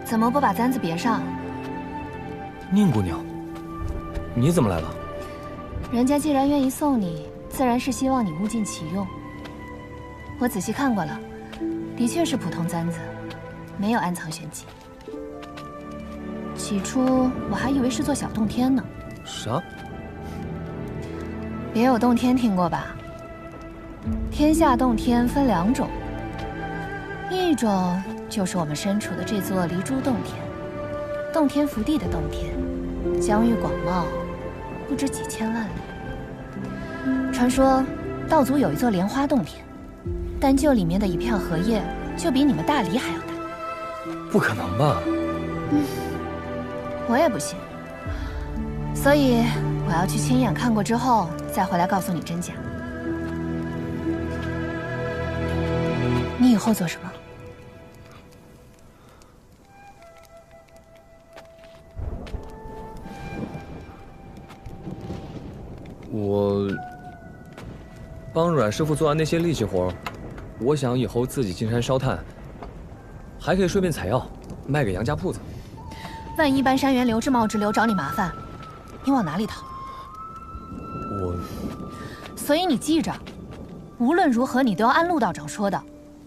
怎么不把簪子别上？宁姑娘，你怎么来了？人家既然愿意送你，自然是希望你物尽其用。我仔细看过了，的确是普通簪子，没有暗藏玄机。起初我还以为是座小洞天呢。啥？别有洞天听过吧？天下洞天分2种，一种就是我们身处的这座离珠洞天，洞天福地的洞天，疆域广袤，不知几千万里。传说道祖有一座莲花洞天，单就里面的一片荷叶，就比你们大理还要大。不可能吧？我也不信，所以我要去亲眼看过之后，再回来告诉你真假。你以后做什么？我帮阮师傅做完那些力气活，我想以后自己进山烧炭，还可以顺便采药，卖给杨家铺子。万一搬山源刘志茂之流找你麻烦，你往哪里逃？所以你记着，无论如何你都要按陆道长说的，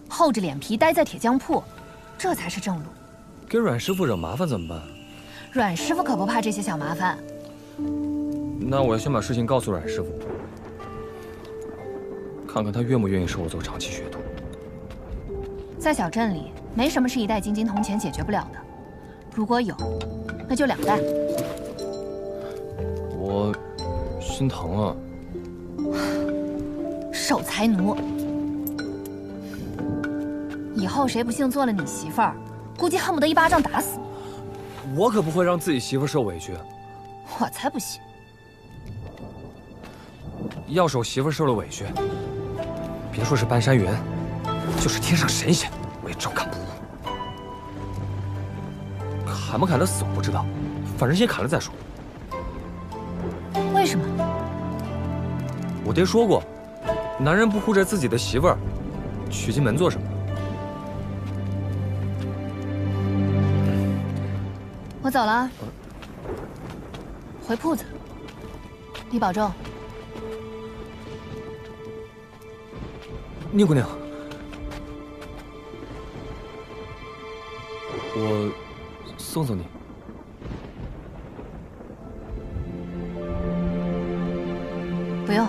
厚着脸皮待在铁匠铺，这才是正路。给阮师傅惹麻烦怎么办？阮师傅可不怕这些小麻烦。那我要先把事情告诉阮师傅，看看他愿不愿意收我做长期学徒。在小镇里，没什么是1袋金金铜钱解决不了的，如果有，那就2袋。我心疼啊！守财奴，以后谁不幸做了你媳妇儿，估计恨不得一巴掌打死你。我可不会让自己媳妇受委屈。我才不信！要是我媳妇受了委屈，别说是搬山源，就是天上神仙，我也照砍不误。砍不砍得死我不知道，反正先砍了再说。为什么？我爹说过，男人不护着自己的媳妇儿，娶进门做什么？我走了，回铺子。你保重。宁姑娘，我送送你。不用。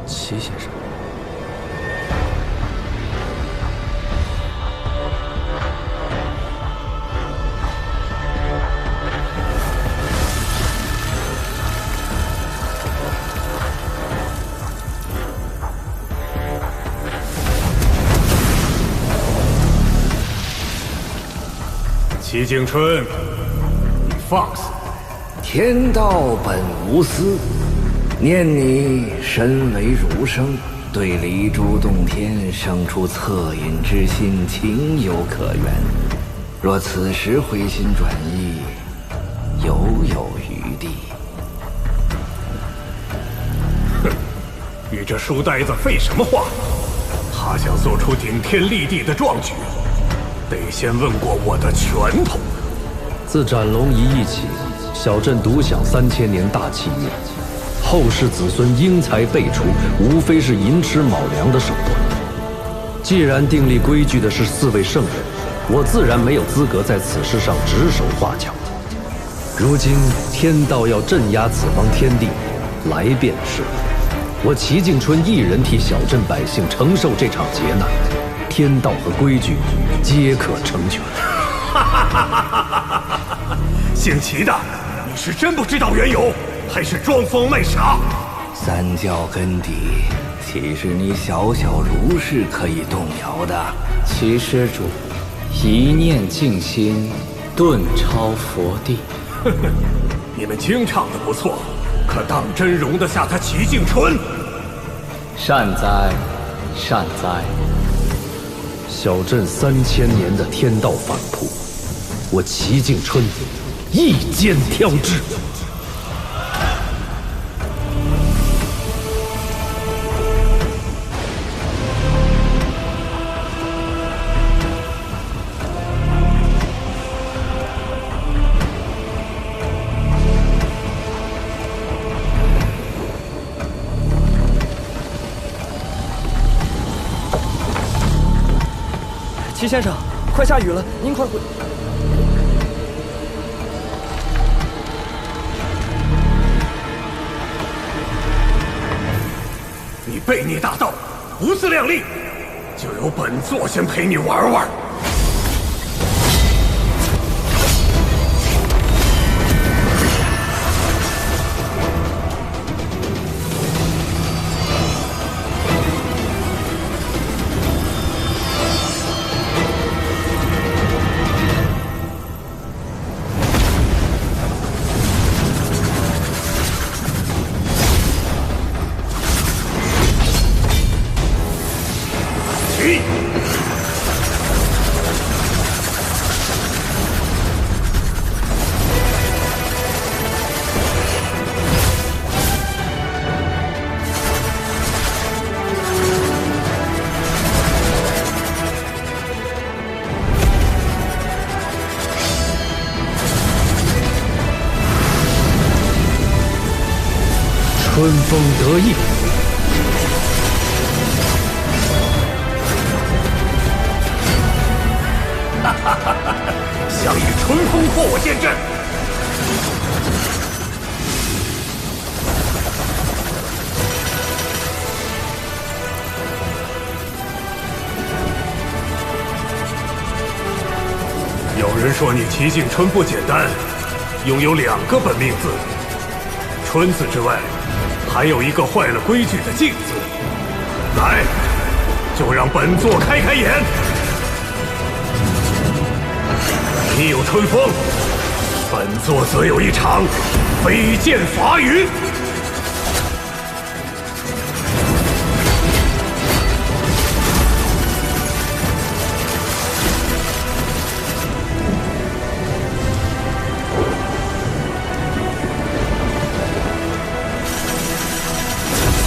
齐先生。齐景春，你放肆！天道本无私，念你身为儒生，对离珠洞天生出恻隐之心，情有可原。若此时回心转意，犹有余地。哼，你这书呆子废什么话？他想做出顶天立地的壮举，得先问过我的拳头。自斩龙一役起，小镇独享3000年大气运，后世子孙英才辈出，无非是寅吃卯粮的手段。既然订立规矩的是4位圣人，我自然没有资格在此事上指手画脚。如今天道要镇压此方天地，来便是。我齐景春一人替小镇百姓承受这场劫难，天道和规矩皆可成全。姓齐的，你是真不知道缘由，还是装疯卖傻？三教根底，岂是你小小儒士可以动摇的？齐施主，一念静心，顿超佛地。你们经唱的不错，可当真容得下他齐景春？善哉，善哉。小镇3000年的天道反扑，我齐景春一肩挑之。齐先生，快下雨了，您快回。你悖逆大道，不自量力，就由本座先陪你玩玩。春风得意，想以春风破我剑阵。有人说你齐景春不简单，拥有2个本命字，春字之外，还有一个坏了规矩的静字。来，就让本座开开眼。你有春风，本座则有一场飞剑伐云。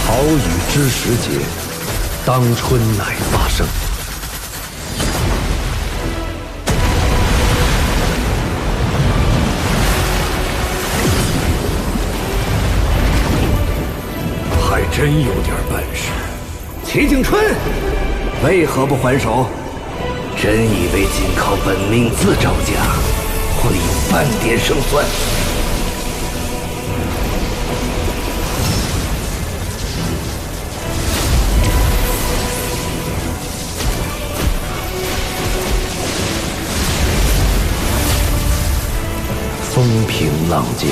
好雨知时节，当春乃发生。还真有点本事。齐景春，为何不还手？真以为仅靠本命字招架，会有半点胜算？风平浪静，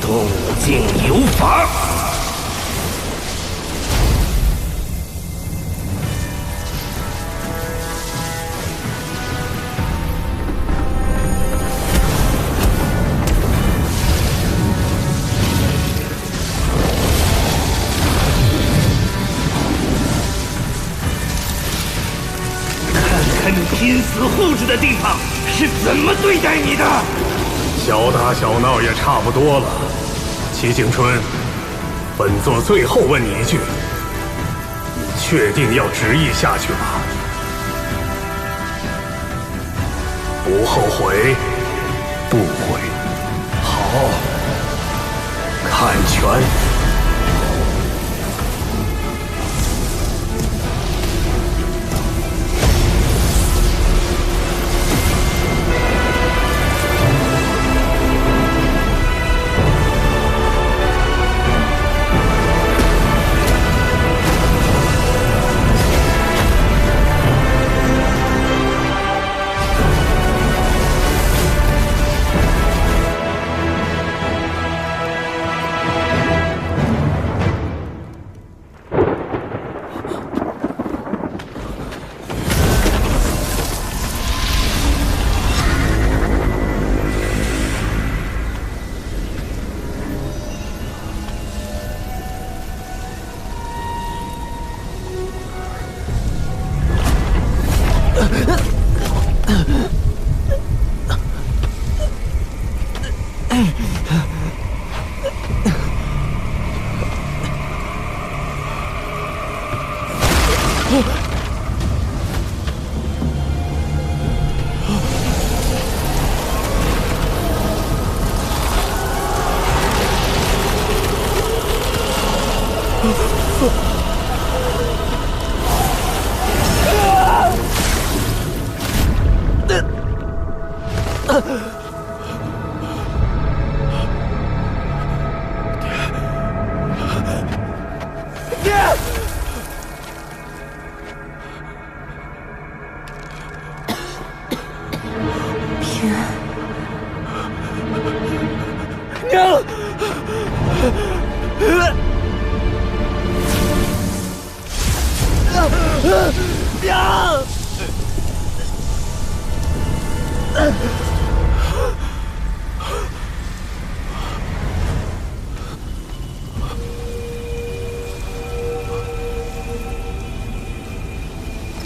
动静有法。拼死护着的地方是怎么对待你的？小打小闹也差不多了。齐景春，本座最后问你一句，你确定要执意下去吗？不后悔？不悔。好，看拳。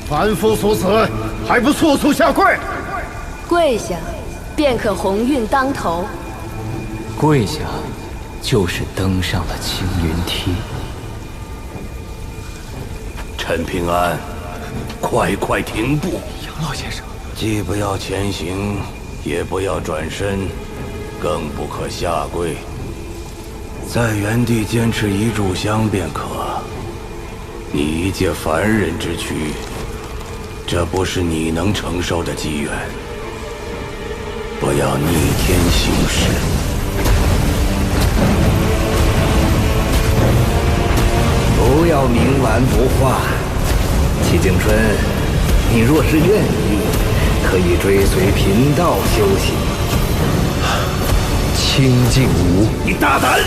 凡夫俗子，还不速速下跪！跪下，便可鸿运当头。跪下，就是登上了青云梯。陈平安，快停步！杨老先生，既不要前行，也不要转身，更不可下跪，在原地坚持一炷香便可。你一介凡人之躯，这不是你能承受的机缘。不要逆天行事。不要冥顽不化。齐景春，你若是愿意，可以追随贫道修行。清净无，你大胆！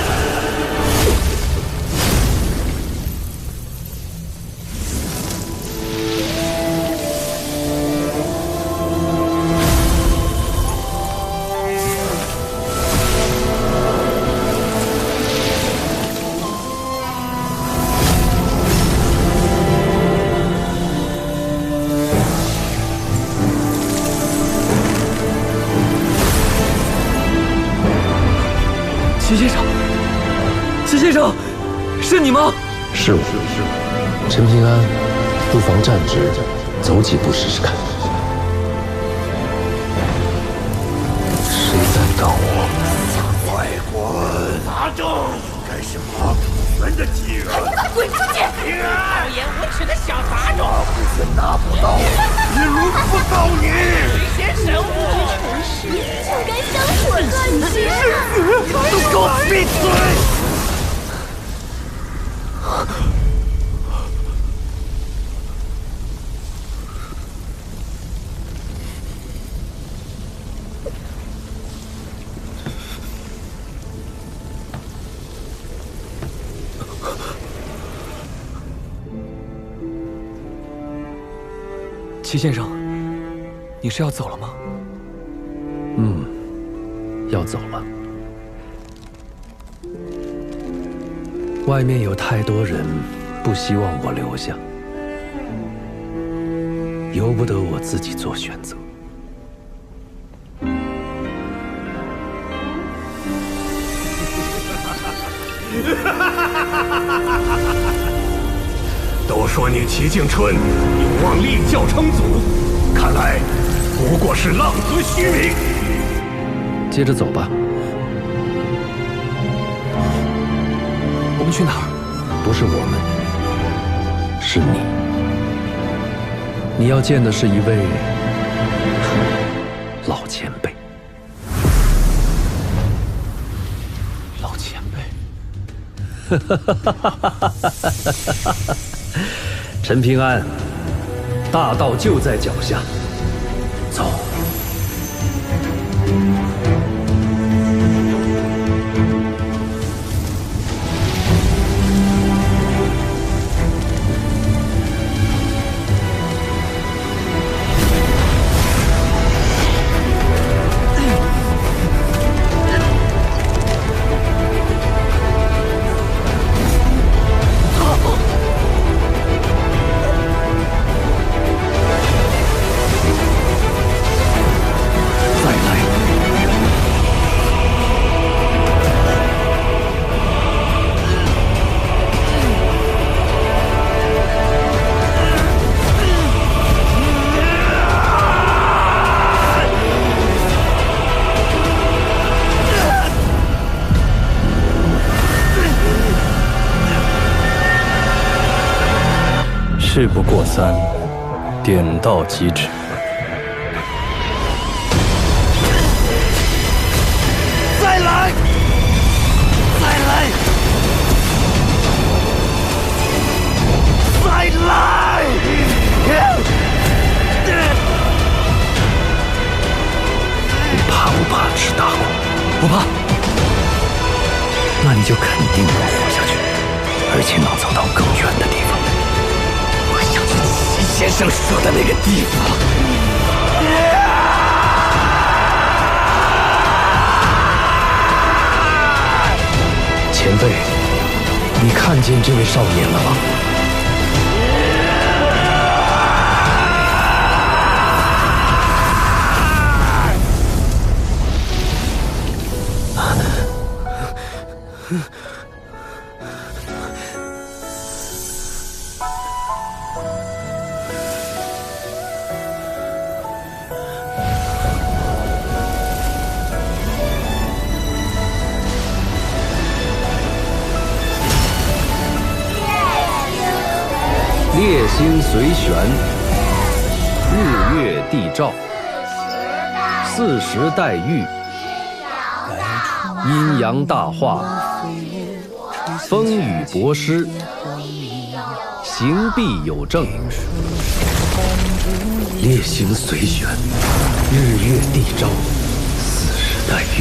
齐先生，齐先生，是你吗？是我。陈平安，不妨站直，走几步试试看。谁敢挡我？快滚！拿住！该是马普玄的机缘。快滚出去！厚颜无耻的小杂种！马普玄拿不到，也轮不到你。谁先神武？就该相信恨情！你们都给我闭嘴！齐先生，你是要走了吗？要走了。外面有太多人不希望我留下，由不得我自己做选择。都说你齐敬春有望立教称祖，看来不过是浪得虚名。接着走吧。我们去哪儿？不是我们，是你。你要见的是一位老前辈。老前辈。陈平安，大道就在脚下，走。事不过三，点到即止。再来！再来！再来！你怕不怕吃大苦？不怕。那你就肯定能活下去，而且能走到更远的地方。我想去齐先生说的那个地方。前辈，你看见这位少年了吗？烈星随旋，日月地照，40代玉，阴阳大化，风雨博施，行必有正。烈星随旋，日月地照，40代玉，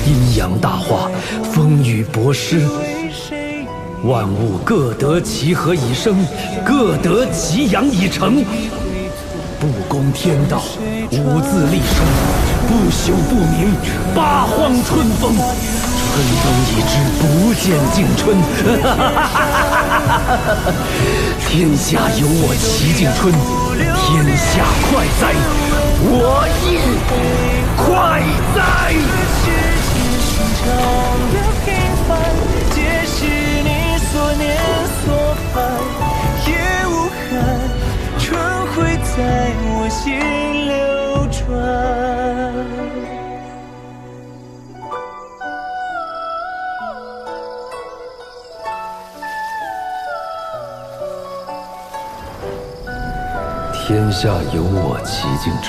阴阳大化，风雨博施。万物各得其和以生，各得其养以成。不攻天道，无自立生，不朽不明，八荒春风。春风已至，不见竟春。天下有我齐景春，天下快哉，我亦快哉。所念所盼也无憾，春会在我心流转。天下有我齐景春，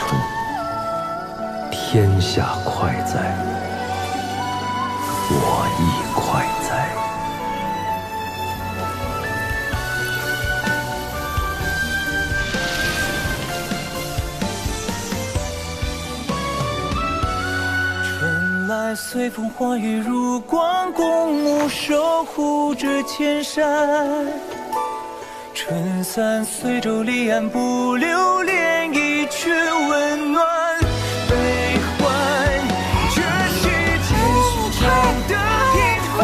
天下快哉，我亦快哉。随风化雨如光，共舞守护着千山。春散随舟离岸，不留涟漪，却温暖悲欢。这世间所常的平凡，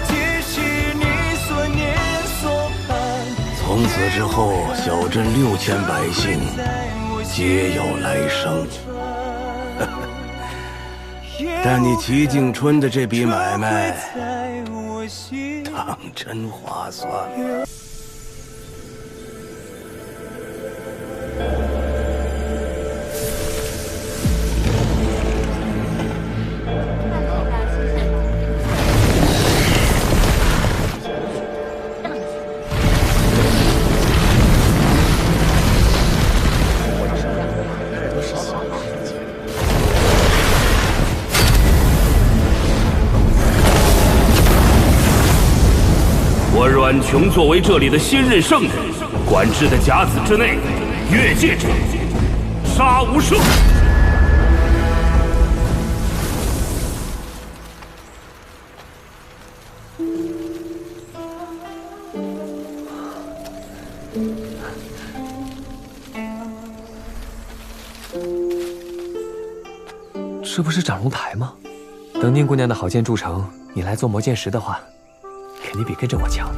皆是你所念所盼。从此之后，小镇6000百姓皆有来生。但你齐景春的这笔买卖，当真划算。我阮琼作为这里的新任圣人，管制的甲子之内，越界者杀无赦。这不是斩龙台吗？等宁姑娘的好剑铸成，你来做魔剑石的话，肯定比跟着我强。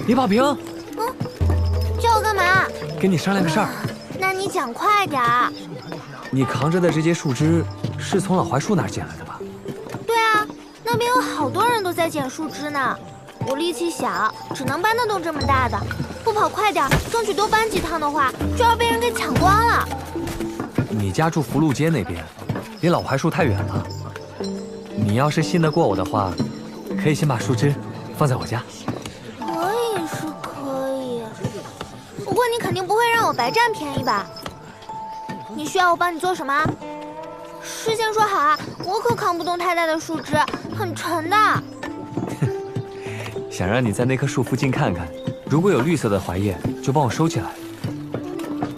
李宝平，叫我干嘛？跟你商量个事儿。那你讲快点儿。你扛着的这些树枝是从老槐树那儿捡来的吧？对啊，那边有好多人都在捡树枝呢。我力气小，只能搬得动这么大的。不跑快点，争取多搬几趟的话，就要被人给抢光了。你家住福禄街那边，离老槐树太远了。你要是信得过我的话，可以先把树枝放在我家。可以是可以，不过你肯定不会让我白占便宜吧？你需要我帮你做什么？事先说好啊，我可扛不动太大的树枝，很沉的。想让你在那棵树附近看看，如果有绿色的槐叶，就帮我收起来。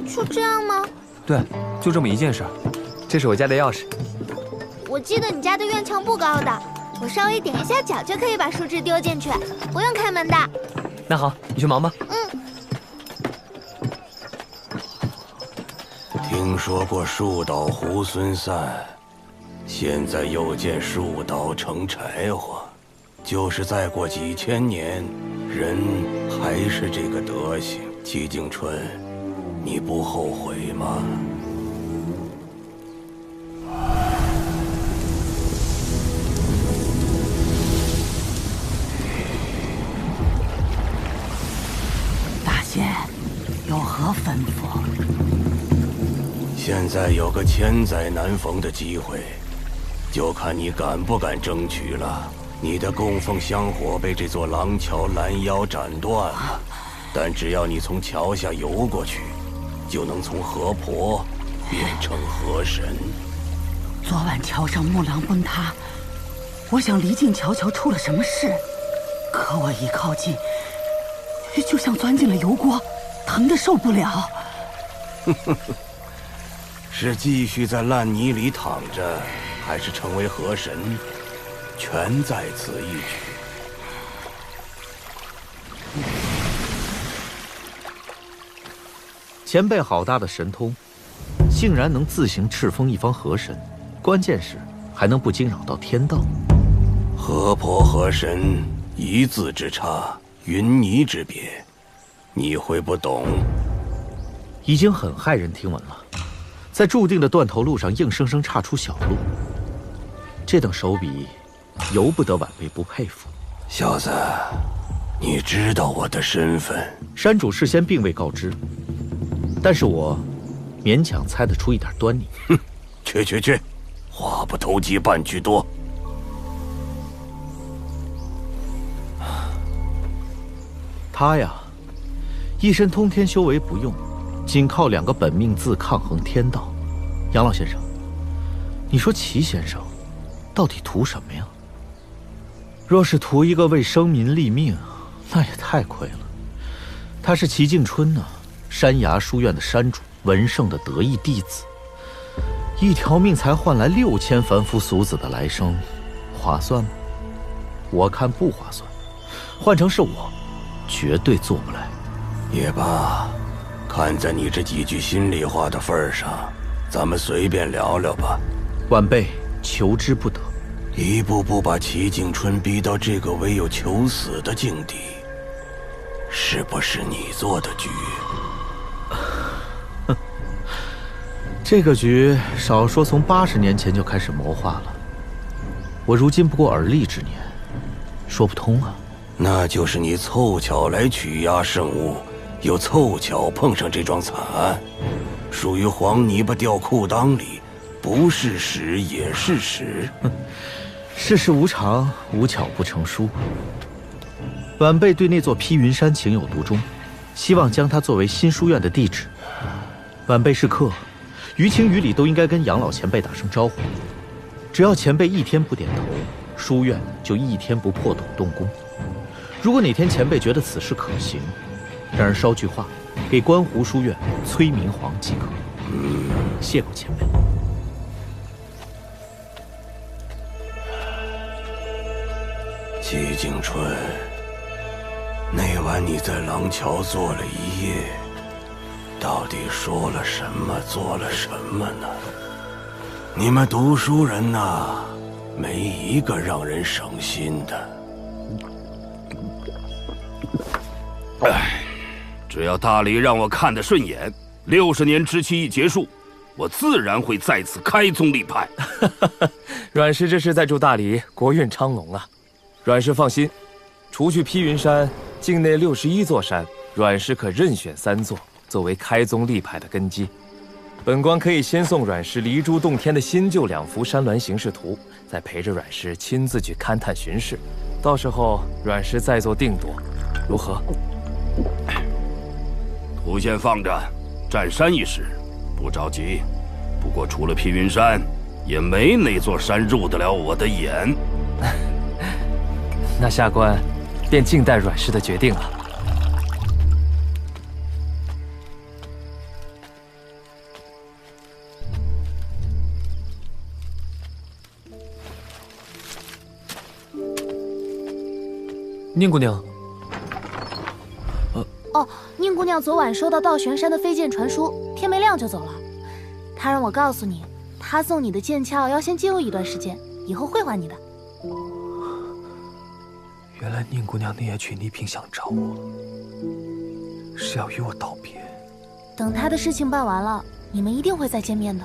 就这样吗？对，就这么一件事儿。这是我家的钥匙。我记得你家的院墙不高的，我稍微点一下脚就可以把树枝丢进去，不用开门的。那好，你去忙吧。听说过树倒猢狲散，现在又见树倒成柴火。就是再过几千年，人还是这个德行。齐景春，你不后悔吗？大仙，有何吩咐？现在有个千载难逢的机会，就看你敢不敢争取了。你的供奉香火被这座廊桥拦腰斩断了，但只要你从桥下游过去，就能从河婆变成河神。昨晚桥上木梁崩塌，我想离近瞧瞧出了什么事，可我一靠近，就像钻进了油锅，疼得受不了。是继续在烂泥里躺着，还是成为河神？全在此一举。前辈好大的神通，竟然能自行敕封一方河神，关键是还能不惊扰到天道。河婆河神一字之差，云泥之别，你会不懂？已经很骇人听闻了，在注定的断头路上硬生生岔出小路，这等手笔由不得晚辈不佩服。小子，你知道我的身份？山主事先并未告知，但是我勉强猜得出一点端倪。哼，去，话不投机半句多。他呀，一身通天修为不用，仅靠2个本命字抗衡天道。杨老先生，你说齐先生到底图什么呀？若是图一个为生民立命，那也太亏了。他是齐敬春呢，山崖书院的山主，文圣的得意弟子，一条命才换来6000凡夫俗子的来生，划算吗？我看不划算。换成是我，绝对做不来。也罢，看在你这几句心里话的份上，咱们随便聊聊吧。晚辈求之不得。一步步把齐景春逼到这个唯有求死的境地，是不是你做的局？这个局少说从80年前就开始谋划了，我如今不过而立之年，说不通啊。那就是你凑巧来取压圣物，又凑巧碰上这桩惨案，属于黄泥巴掉裤裆里，不是屎也是屎。世事无常，无巧不成书。晚辈对那座披云山情有独钟，希望将它作为新书院的地址。晚辈是客，于情于理都应该跟杨老前辈打声招呼。只要前辈一天不点头，书院就一天不破土动工。如果哪天前辈觉得此事可行，然而捎句话，给观湖书院催明皇即可。谢过前辈。齐景春，那晚你在廊桥坐了一夜，到底说了什么，做了什么呢？你们读书人呐，没一个让人省心的。只要大理让我看得顺眼，60年之期一结束，我自然会再次开宗立派。阮师这是在祝大理国运昌隆啊！阮氏放心，除去披云山，境内61座山，阮氏可任选3座，作为开宗立派的根基。本官可以先送阮氏离珠洞天的新旧2幅山峦形势图，再陪着阮氏亲自去勘探巡视，到时候阮氏再做定夺，如何？图先放着，占山一时，不着急。不过除了披云山，也没哪座山入得了我的眼。那下官便静待阮氏的决定了。宁姑娘。哦，宁姑娘昨晚收到道玄山的飞剑传书，天没亮就走了。她让我告诉你，她送你的剑鞘要先静用一段时间，以后会还你的。原来宁姑娘那夜去倪萍想找我，是要与我道别。等她的事情办完了，你们一定会再见面的。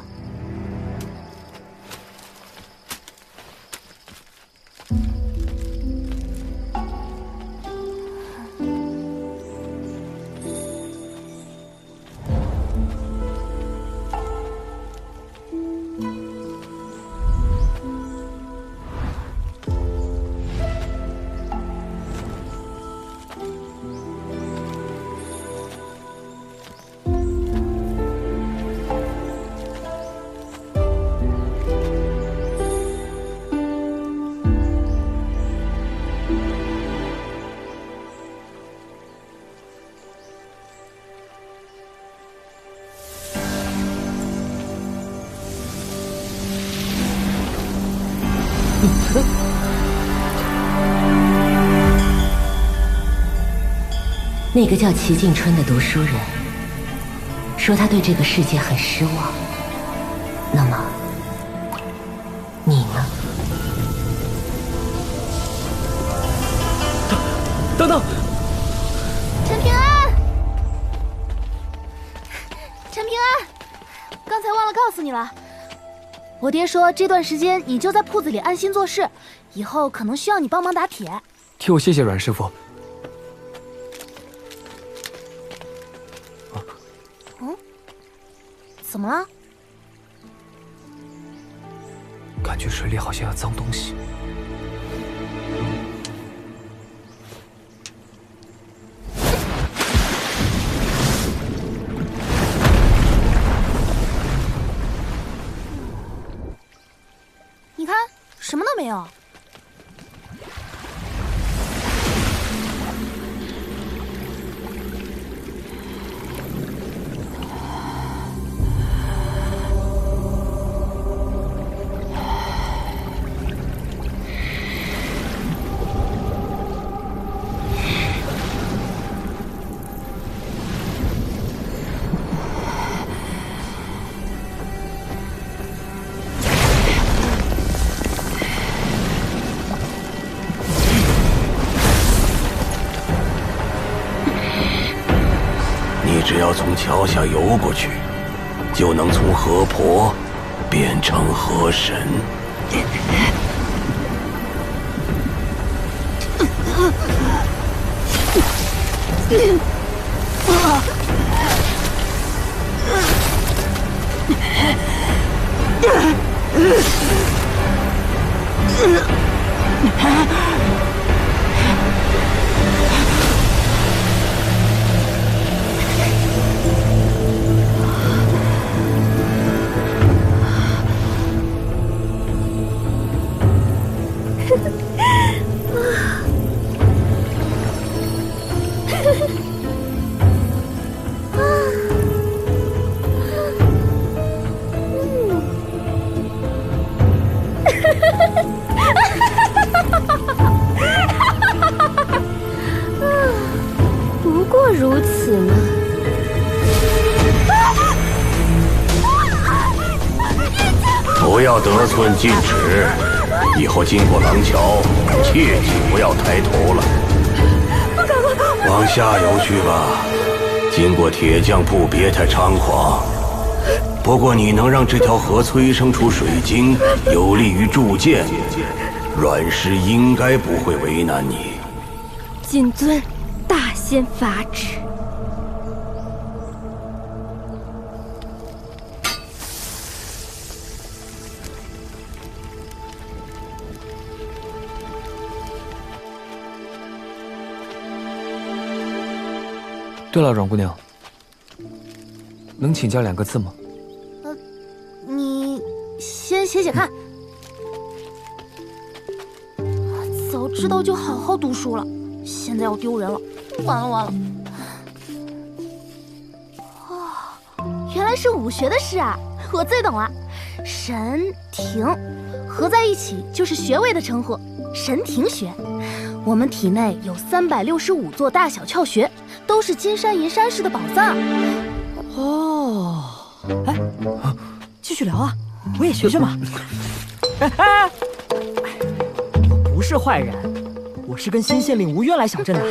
那个叫齐静春的读书人说他对这个世界很失望，那么你呢？等等，陈平安，陈平安，刚才忘了告诉你了，我爹说这段时间你就在铺子里安心做事，以后可能需要你帮忙打铁。替我谢谢阮师傅。怎么了？感觉水里好像有脏东西。你看，什么都没有。只要从桥下游过去，就能从河婆变成河神。不过如此嘛。不要得寸进尺，以后经过廊桥，切记不要抬头了。往下游去吧，经过铁匠铺别太猖狂。不过你能让这条河催生出水晶，有利于铸剑，阮氏应该不会为难你。谨遵大仙法旨。对了，阮姑娘，能请教2个字吗？你先写写看。早知道就好好读书了，现在要丢人了，完了完了！哦，原来是武学的事啊，我最懂了。神庭合在一起就是穴位的称呼，神庭穴。我们体内有365座大小窍穴，都是金山银山式的宝藏。哦，哎，继续聊啊，我也学学嘛。哎，我不是坏人，我是跟新县令无冤来小镇的。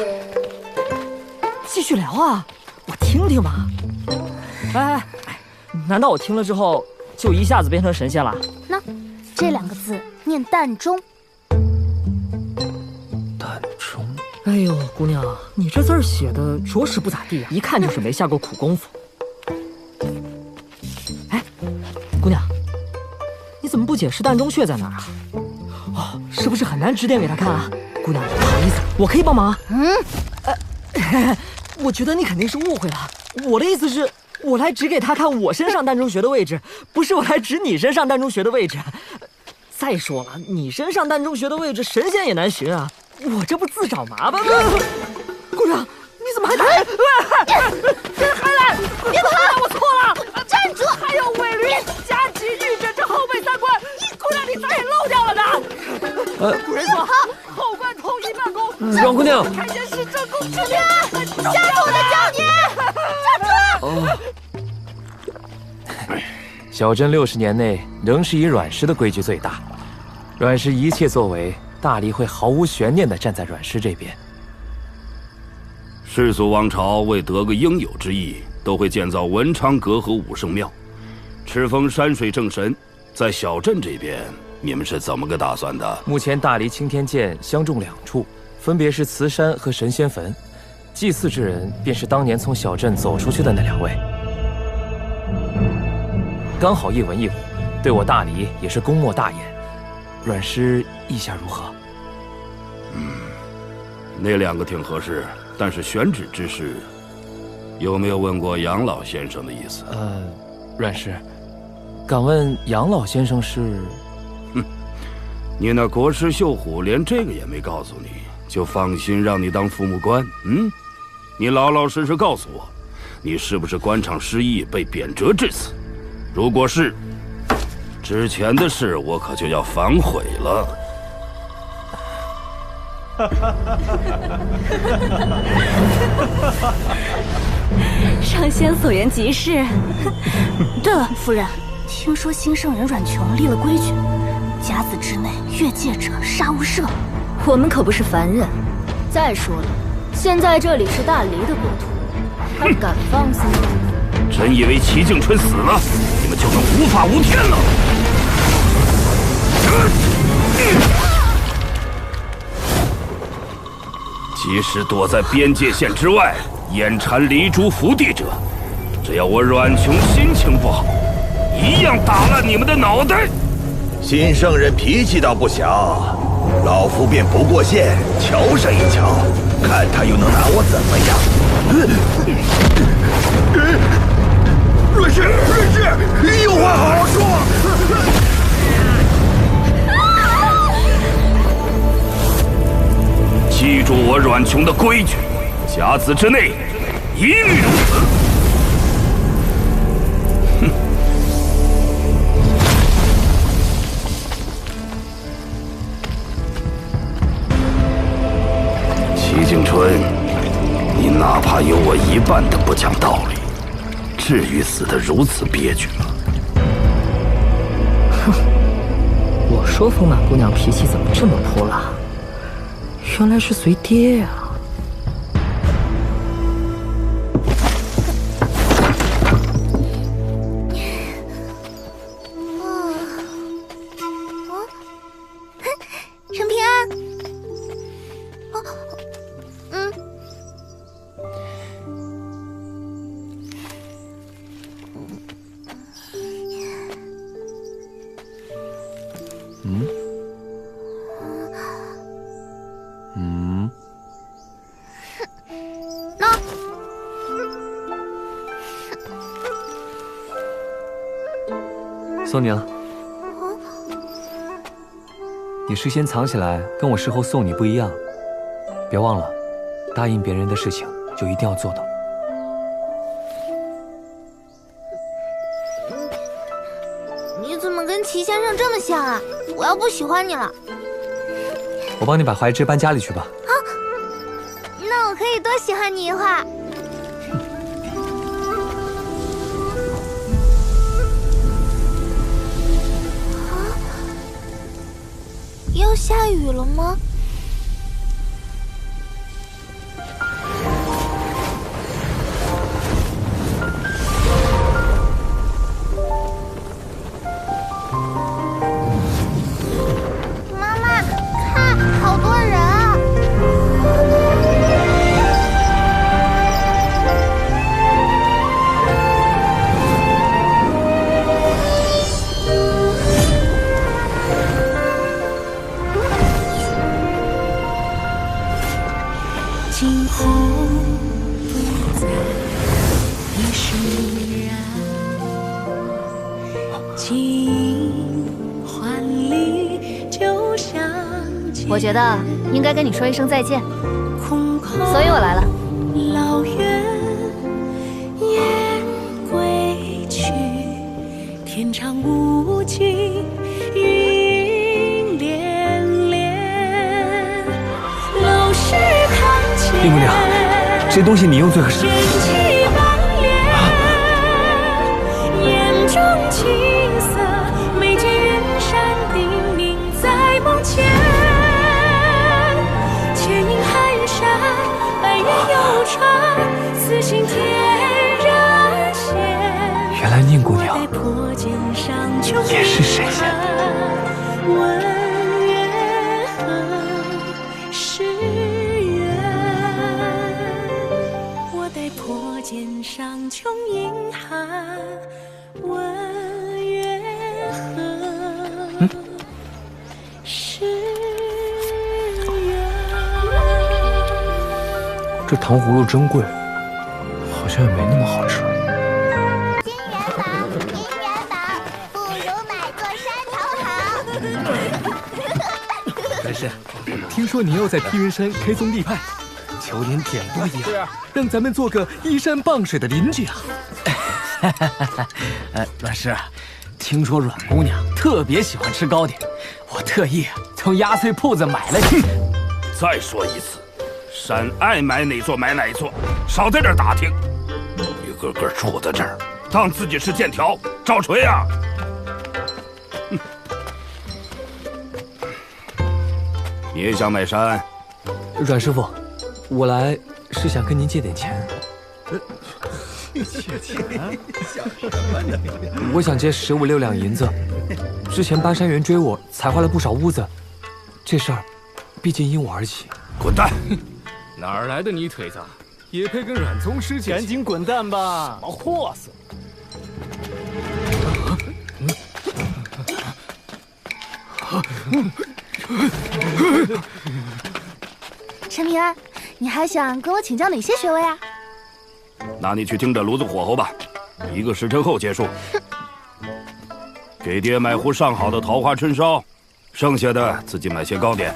继续聊啊，我听听嘛。哎，难道我听了之后就一下子变成神仙了？那这2个字念淡中。哎呦，姑娘，你这字儿写的着实不咋地啊，一看就是没下过苦功夫。哎，姑娘，你怎么不解释膻中穴在哪儿啊？哦，是不是很难指点给他看啊？姑娘，不好意思，我可以帮忙。我觉得你肯定是误会了。我的意思是，我来指给他看我身上膻中穴的位置，不是我来指你身上膻中穴的位置。再说了，你身上膻中穴的位置，神仙也难寻啊。我这不自找麻烦吗？姑娘，你怎么还来？还来！别跑！我错了，站住！还有尾驴、加急、御诊这后背3关，姑娘你咋也漏掉了呢？古人说后关统一办公。阮姑娘，开件事正宫之礼。下次我再教你。站住！小镇60年内仍是以阮氏的规矩最大，阮氏一切作为，大理会毫无悬念地站在阮氏这边。世俗王朝为得个应有之意，都会建造文昌阁和武圣庙，敕封山水正神。在小镇这边，你们是怎么个打算的？目前大理青天剑相中2处，分别是慈山和神仙坟。祭祀之人便是当年从小镇走出去的那2位，刚好一文一武，对我大理也是功莫大焉。阮师意下如何？那2个挺合适，但是选址之事，有没有问过杨老先生的意思？阮师，敢问杨老先生是？你那国师秀虎连这个也没告诉你，就放心让你当父母官？你老老实实告诉我，你是不是官场失意被贬谪至此？如果是，之前的事我可就要反悔了。上仙所言极是。对了，夫人，听说新圣人阮琼立了规矩，甲子之内越界者杀无赦。我们可不是凡人。再说了，现在这里是大黎的国土，还敢放肆？真以为齐静春死了，你们就能无法无天了？即使躲在边界线之外，眼馋离珠福地者，只要我阮琼心情不好，一样打烂你们的脑袋。新圣人脾气倒不小，老夫便不过线，瞧上一瞧，看他又能拿我怎么样。阮氏，有话好好说。记住我阮琼的规矩，甲子之内一律如此。齐景春，你哪怕有我1半的不讲道理，至于死得如此憋屈吗？哼，我说丰满姑娘脾气怎么这么泼辣？原来是随爹呀！那送你了。你事先藏起来，跟我事后送你不一样。别忘了，答应别人的事情就一定要做到。你怎么跟齐先生这么像啊？我要不喜欢你了。我帮你把怀之搬家里去吧。啊，那我可以多喜欢你一会儿。要下雨了吗？妈妈，看，好多人啊！今后不再已释然，轻盈换离，就像我觉得应该跟你说一声再见，所以我来了。老远雁归去，天长无尽，云连连，陋室堂前。林姑娘，这东西你用最合适。眼中青色，眉间远山叮咛在梦前。千影寒山，白云游船，此心天人间。原来宁姑娘也是神仙。问缘何是缘？我待破茧上穷阴寒。问缘何是缘？这糖葫芦真贵，好像也没那么好吃。金元宝，银元宝，不如买座山头好。但是，听说你又在披云山开宗立派，求您点拨一二，让咱们做个依山傍水的邻居啊！阮师，听说阮姑娘特别喜欢吃糕点，我特意从压岁铺子买了去。再说一次，山爱买哪座买哪座，少在这儿打听。一个个杵在这儿，当自己是剑条，找锤啊！你也想买山？阮师傅，我来是想跟您借点钱。借钱？想什么呢？我想借15、16两银子。之前巴山猿追我，踩坏了不少屋子。这事儿，毕竟因我而起。滚蛋！哪儿来的泥腿子，也配跟阮宗师借？赶紧滚蛋吧！什么货色！陈平儿，你还想跟我请教哪些学问啊？那你去盯着炉子火候吧，1个时辰后结束。给爹买壶上好的桃花春烧，剩下的自己买些糕点。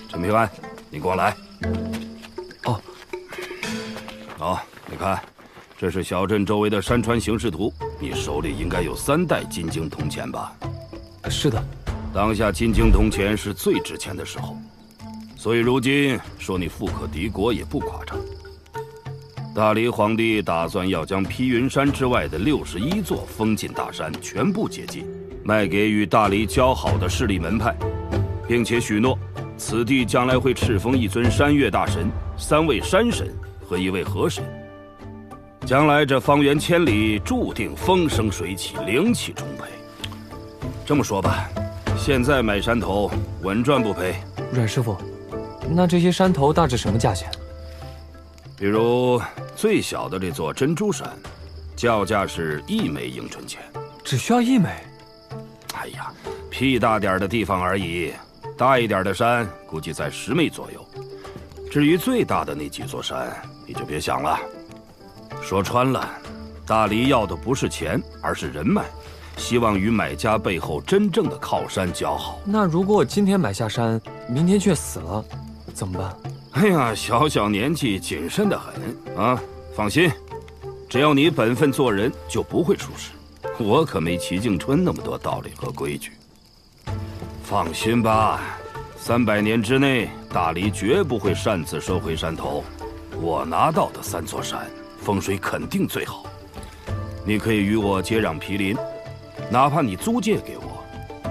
陈平安，你跟我来。哦。好，你看，这是小镇周围的山川形势图，你手里应该有3袋金晶铜钱吧？是的。当下金晶铜钱是最值钱的时候，所以如今说你富可敌国也不夸张。大黎皇帝打算要将披云山之外的61座封禁大山全部解禁，卖给与大黎交好的势力门派，并且许诺此地将来会敕封1尊山岳大神、3位山神和1位河神。将来这方圆千里注定风生水起，灵气充沛。这么说吧，现在买山头稳赚不赔。阮师傅，那这些山头大致什么价钱？比如最小的这座珍珠山，叫价是1枚迎春钱。只需要1枚？哎呀，屁大点的地方而已，大一点的山估计在10枚左右。至于最大的那几座山，你就别想了。说穿了，大黎要的不是钱，而是人脉，希望与买家背后真正的靠山交好。那如果我今天买下山，明天却死了，怎么办？哎呀，小年纪谨慎得很啊！放心，只要你本分做人，就不会出事。我可没齐敬春那么多道理和规矩。放心吧，300年之内，大黎绝不会擅自收回山头。我拿到的3座山，风水肯定最好。你可以与我接壤毗邻，哪怕你租借给我，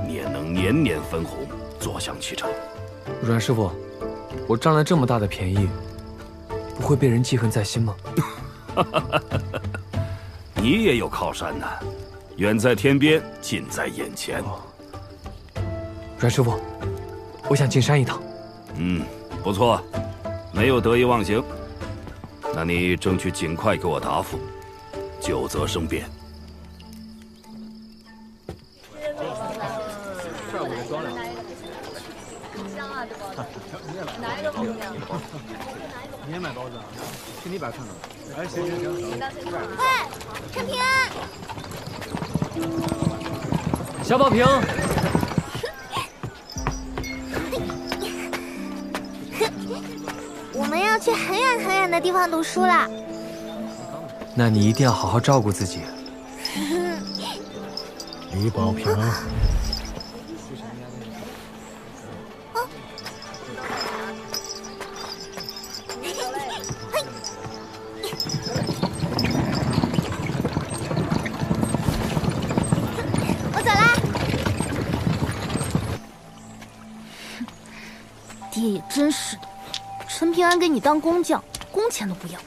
你也能年年分红，坐享其成。阮师傅，我占了这么大的便宜，不会被人记恨在心吗？你也有靠山呐，远在天边，近在眼前。阮师傅，我想进山一趟。不错，没有得意忘形。那你争取尽快给我答复，久则生变。你也买包子啊？请你摆串的。哎，行。喂，陈平安。小宝瓶。我们要去很远很远的地方读书了。那你一定要好好照顾自己。李宝平。我走啦。爹也真是的，陈平安给你当工匠，工钱都不要，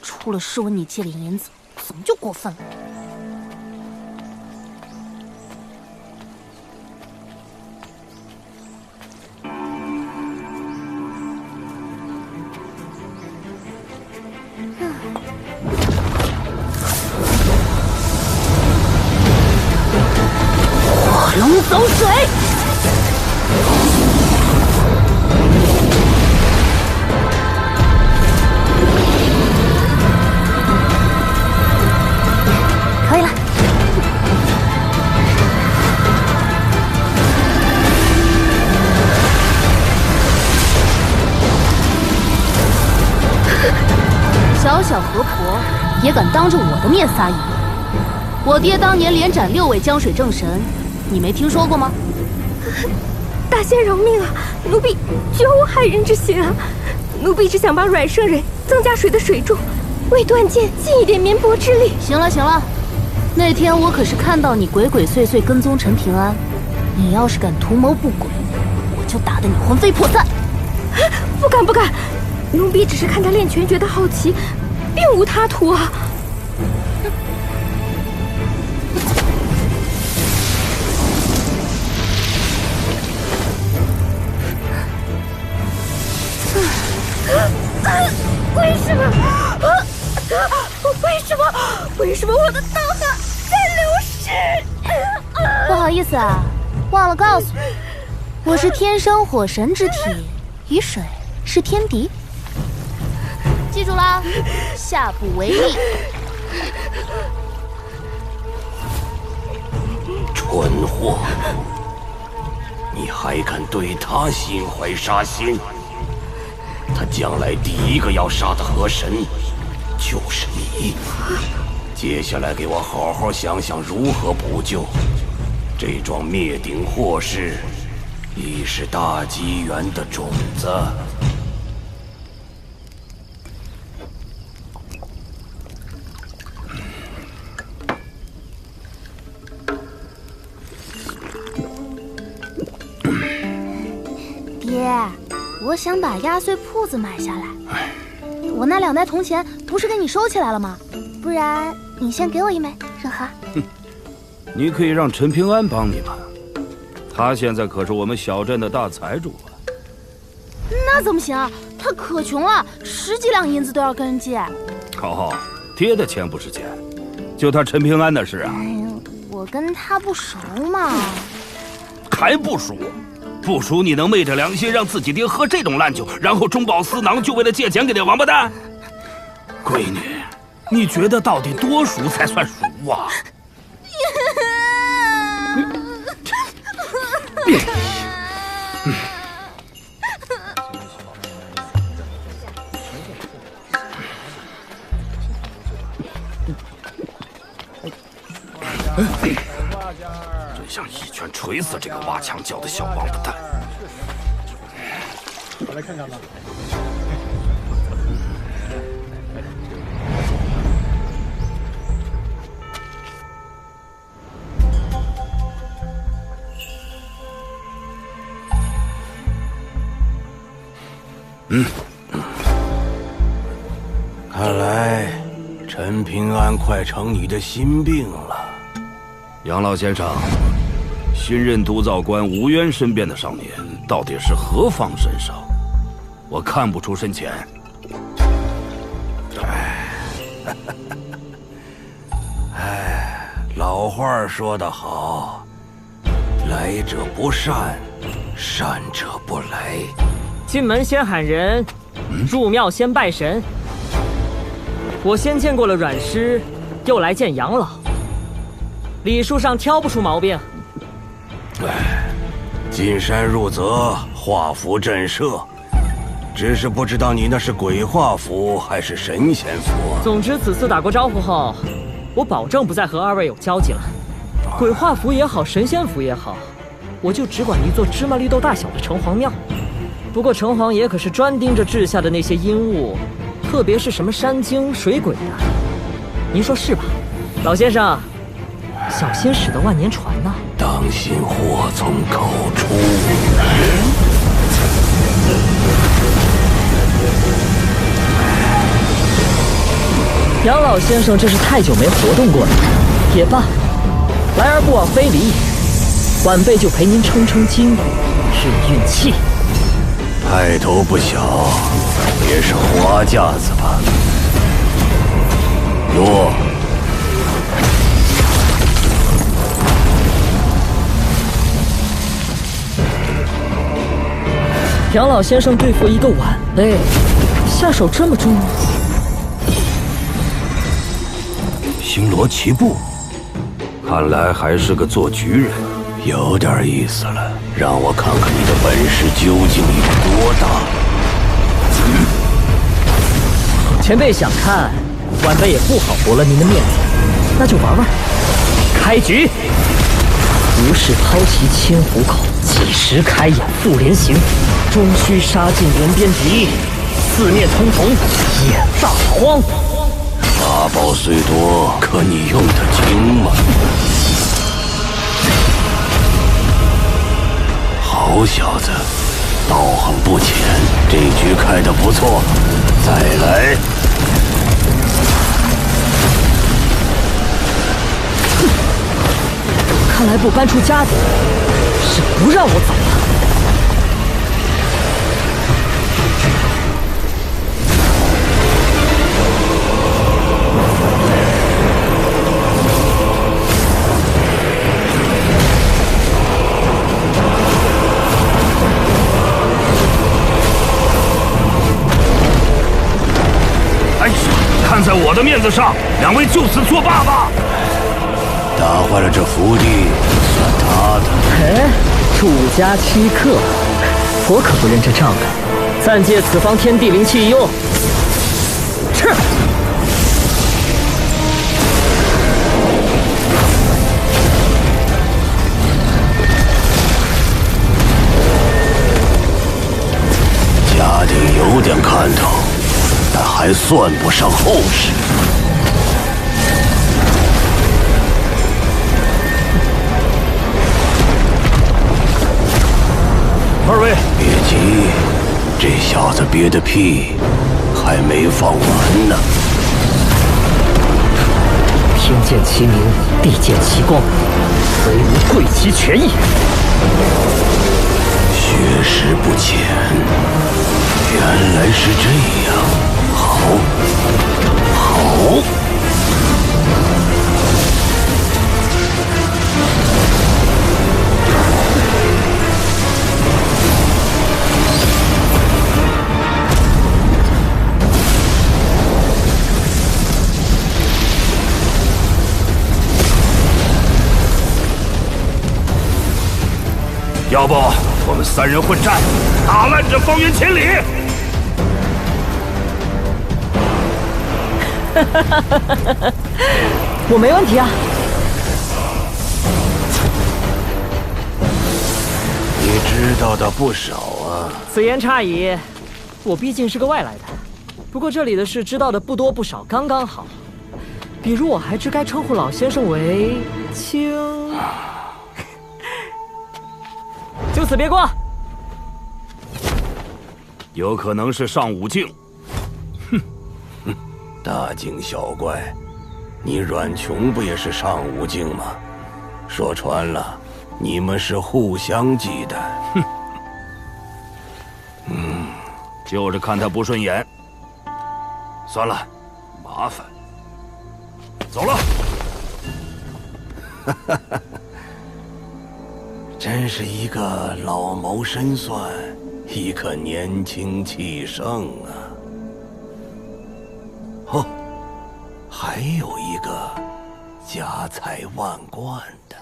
出了事问你借点银子，怎么就过分了？火龙走水。可以了。小小河婆也敢当着我的面撒野！我爹当年连斩6位江水正神，你没听说过吗？大仙饶命啊！奴婢绝无害人之心啊！奴婢只想把阮圣人增加水的水柱，为断剑尽一点绵薄之力。行了行了，那天我可是看到你鬼鬼祟祟跟踪陈平安，你要是敢图谋不轨，我就打得你魂飞魄散！不敢不敢，奴婢只是看他练拳觉得好奇，并无他图啊。为什么我的道法在流失？不好意思啊，忘了告诉你，我是天生火神之体，与水是天敌。记住啦，下不为例。蠢货，你还敢对他心怀杀心？他将来第一个要杀的河神就是你。接下来给我好好想想如何补救。这桩灭顶祸事，已是大机缘的种子。爹，我想把压岁铺子买下来。我那2袋铜钱不是给你收起来了吗？不然你先给我1枚，热河。你可以让陈平安帮你嘛，他现在可是我们小镇的大财主啊。那怎么行？他可穷了，10几两银子都要跟人借。好，爹的钱不是钱，就他陈平安的事啊。我跟他不熟嘛。还不熟？不熟你能昧着良心让自己爹喝这种烂酒，然后中饱私囊，就为了借钱给那王八蛋？闺女，你觉得到底多熟才算熟啊？真想一拳锤死这个挖墙脚的小王八蛋！我来看看吧。看来陈平安快成你的心病了。杨老先生，新任督造官吴渊身边的少年到底是何方神圣？我看不出深浅。老话说得好，来者不善，善者不来。进门先喊人，入庙先拜神。我先见过了阮师，又来见杨老，礼数上挑不出毛病。进山入泽，画符震慑，只是不知道你那是鬼画符还是神仙符。总之此次打过招呼后，我保证不再和二位有交集了。鬼画符也好，神仙符也好，我就只管一座芝麻绿豆大小的城隍庙。不过城隍爷可是专盯着治下的那些阴物，特别是什么山精水鬼的，您说是吧，老先生？小心驶得万年船呐！当心祸从口出。杨老先生这是太久没活动过了，也罢，来而不往非礼，晚辈就陪您撑撑筋，运运气。派头不小，也是花架子吧？诺。杨老先生对付一个晚辈，下手这么重吗？星罗棋布，看来还是个做局人，有点意思了。让我看看你的本事究竟有多大。前辈想看，晚辈也不好驳了您的面子，那就玩玩。开局，无事抛旗千虎口，几时开眼复连行。终须杀尽人边敌，四面通红眼大荒。法宝虽多，可你用得精吗？好小子，道行不浅，这局开得不错，再来。看来不搬出家底，是不让我走了。看在我的面子上，两位就此作罢吧。打坏了这福地，算他的。哎，主家欺客，我可不认这账的。暂借此方天地灵气一用。吃。家底有点看头，但还算不上厚实。二位别急，这小子憋的屁还没放完呢。天见其明，地见其光，唯吾贵其权益。学识不浅，原来是这样。好，好。要不我们3人混战，打烂这方圆千里。我没问题啊。你知道的不少啊。此言差矣，我毕竟是个外来的。不过这里的事知道的不多不少，刚刚好。比如我还知该称呼老先生为卿。就此别过。有可能是上武境。大惊小怪，你阮琼不也是上武境吗？说穿了，你们是互相忌惮。就是看他不顺眼。算了，麻烦。走了。真是一个老谋深算，一个年轻气盛啊！哦，还有一个家财万贯的。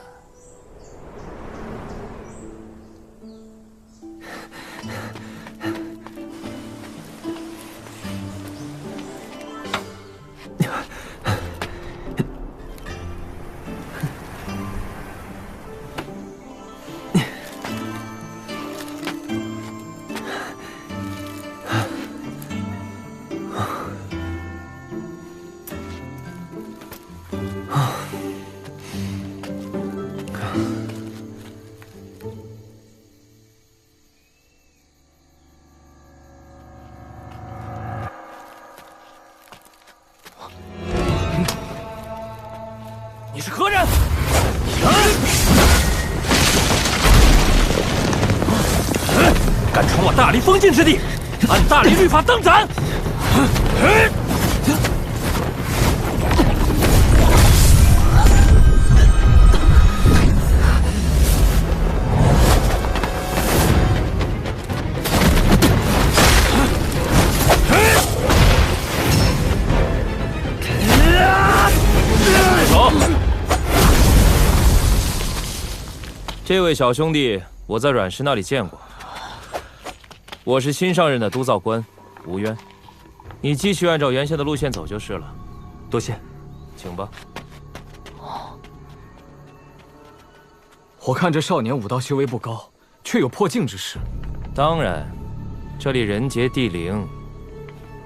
你是何人？敢闯我大黎封禁之地，按大黎律法当斩！这位小兄弟，我在阮氏那里见过。我是新上任的督造官，吴渊。你继续按照原先的路线走就是了。多谢，请吧。我看这少年武道修为不高，却有破境之势。当然，这里人杰地灵。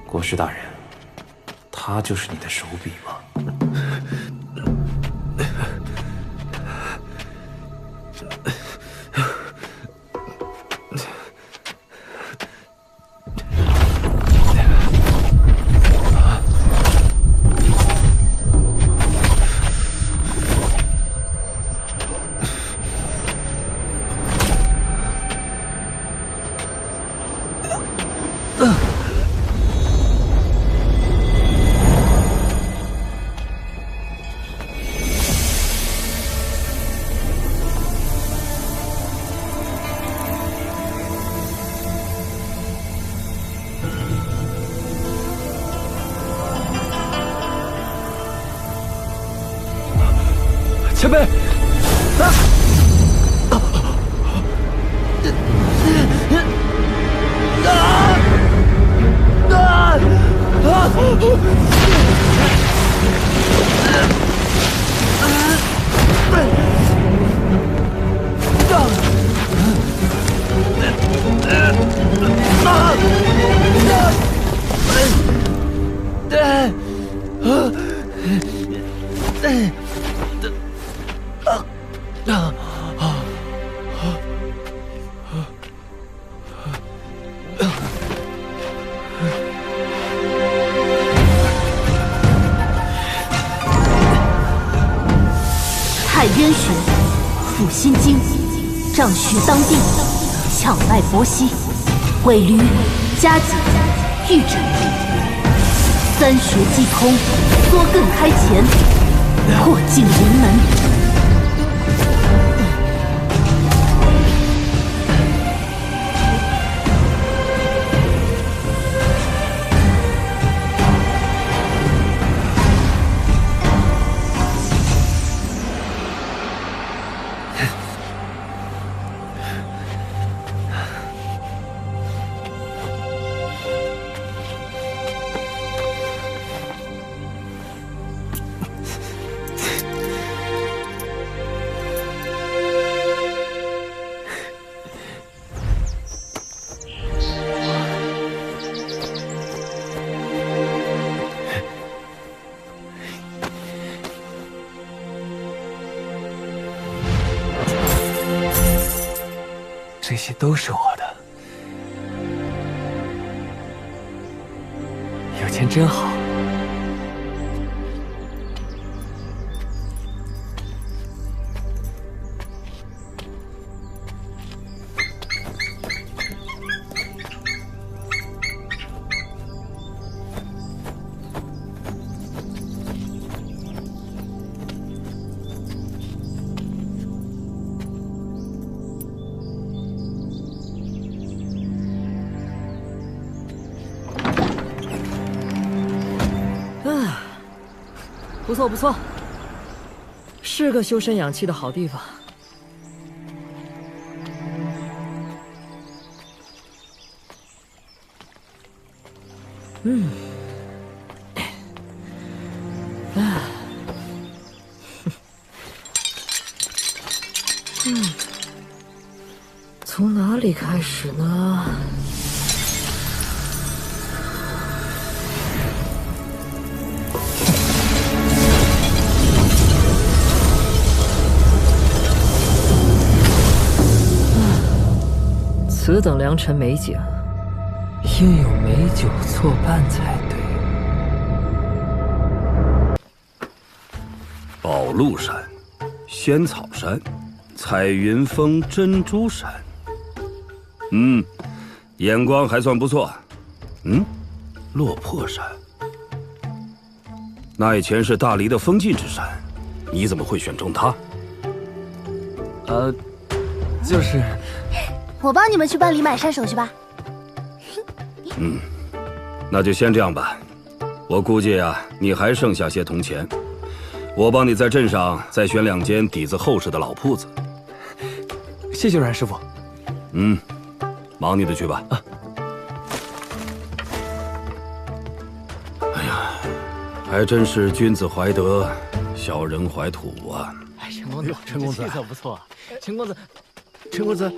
国师大人，他就是你的手笔吗？前辈，太渊穴，抚心经，丈许当地，炝脉搏息，尾闾、夹脊、玉枕，三穴既通，缩艮开前，破境临门。这些都是我的。有钱真好。不错不错，是个修身养气的好地方。从哪里开始呢？此等良辰美景，应有美酒作伴才对。宝鹿山、仙草山、彩云峰珍珠山。眼光还算不错。落魄山，那以前是大黎的封禁之山，你怎么会选中它？就是。我帮你们去办理买山手续吧。那就先这样吧。我估计你还剩下些铜钱，我帮你在镇上再选2间底子厚实的老铺子。谢谢阮师傅。忙你的去吧。哎呀，还真是君子怀德，小人怀土啊！陈公子，气色不错。陈公子。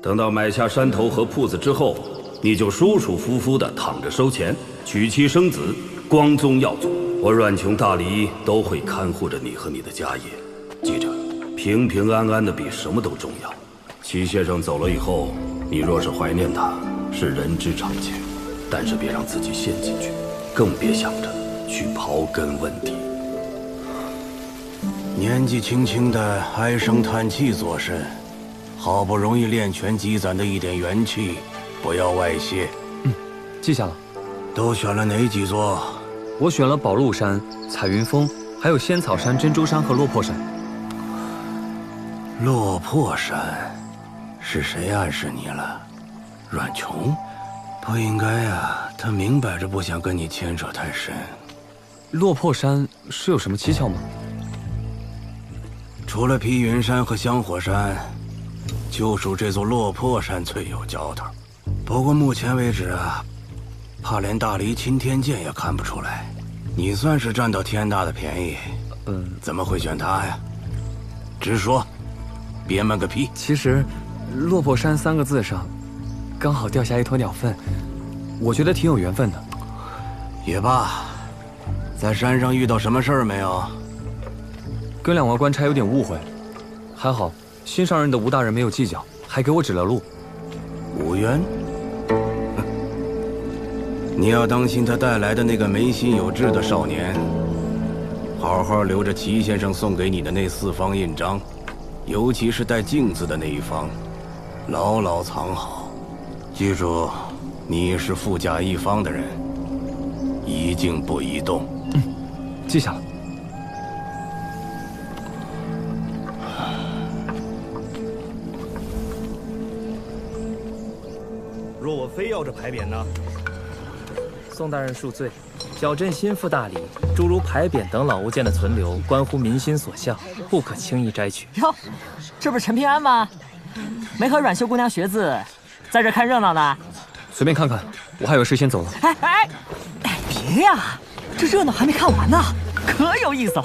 等到买下山头和铺子之后，你就舒舒服服的躺着收钱，娶妻生子，光宗耀祖。我阮琼大黎都会看护着你和你的家业。记着，平平安安的比什么都重要。齐先生走了以后，你若是怀念他，是人之常情，但是别让自己陷进去，更别想着去刨根问底。年纪轻轻的唉声叹气作甚。好不容易练拳积攒的一点元气，不要外泄。记下了。都选了哪几座？我选了宝鹿山、彩云峰，还有仙草山、珍珠山和落魄山。落魄山，是谁暗示你了？阮琼？不应该啊，他明摆着不想跟你牵扯太深。落魄山是有什么蹊跷吗？除了披云山和香火山，就属这座落魄山最有交道。不过目前为止怕连大黎钦天剑也看不出来。你算是占到天大的便宜。怎么会选他呀？直说，别闷个屁。其实，落魄山3个字上，刚好掉下一坨鸟粪，我觉得挺有缘分的。也罢，在山上遇到什么事儿没有？跟2位官差有点误会，还好。新上任的吴大人没有计较，还给我指了路。吴渊，你要当心他带来的那个没心有志的少年。好好留着齐先生送给你的那4方印章，尤其是带镜子的那一方，牢牢藏好。记住，你是富甲一方的人，一静不移动。记下了。若我非要这牌匾呢？宋大人恕罪，小镇心腹大礼，诸如牌匾等老物件的存留，关乎民心所向，不可轻易摘取。哟，这不是陈平安吗？没和阮秀姑娘学字，在这看热闹呢。随便看看，我还有事先走了。哎，别呀，这热闹还没看完呢，可有意思了。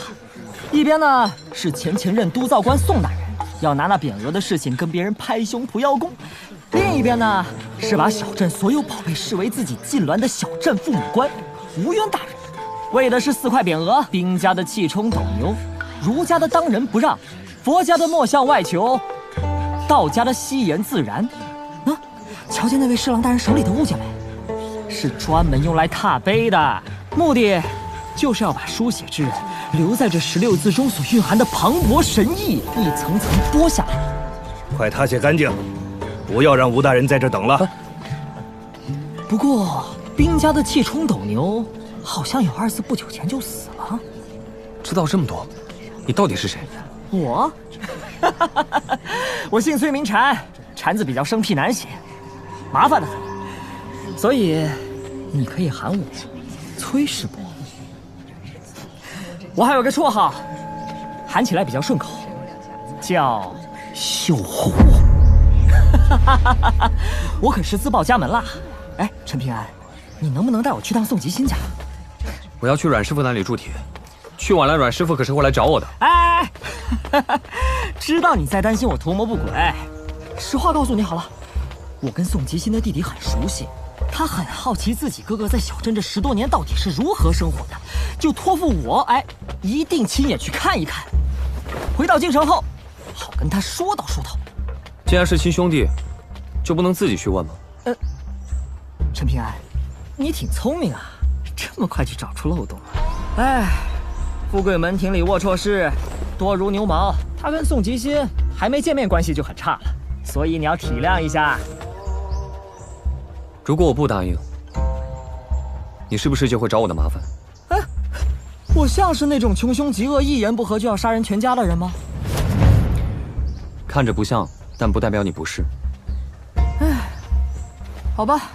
一边呢是前任督造官宋大人，要拿那匾额的事情跟别人拍胸脯邀功。另一边呢，是把小镇所有宝贝视为自己禁鸾的小镇父母官吴渊大人，为的是4块匾额，兵家的气冲斗牛，儒家的当仁不让，佛家的莫向外求。道家的惜言自然。啊，瞧见那位侍郎大人手里的物件没？是专门用来踏碑的，目的就是要把书写之人留在这16字中所蕴含的磅礴神意一层层剥下来。快踏写干净，不要让吴大人在这等了。不过兵家的气冲斗牛，好像有2次不久前就死了。知道这么多，你到底是谁？我，我姓崔名禅，禅字比较生僻难写，麻烦得很，所以你可以喊我崔师伯。我还有个绰号，喊起来比较顺口，叫绣虎。我可是自报家门啦。哎，陈平安，你能不能带我去趟宋吉新家？我要去阮师傅那里铸铁，去晚了阮师傅可是会来找我的。哎，知道你在担心我图谋不轨，实话告诉你好了，我跟宋吉新的弟弟很熟悉，他很好奇自己哥哥在小镇这10多年到底是如何生活的，就托付我，一定亲眼去看一看。回到京城后，好跟他说道说道。既然是亲兄弟，就不能自己去问吗？陈平安，你挺聪明啊，这么快就找出漏洞了。哎，富贵门庭里龌龊事，多如牛毛。他跟宋吉新还没见面，关系就很差了，所以你要体谅一下。如果我不答应，你是不是就会找我的麻烦？哎，我像是那种穷凶极恶、一言不合就要杀人全家的人吗？看着不像，但不代表你不是。哎，好吧，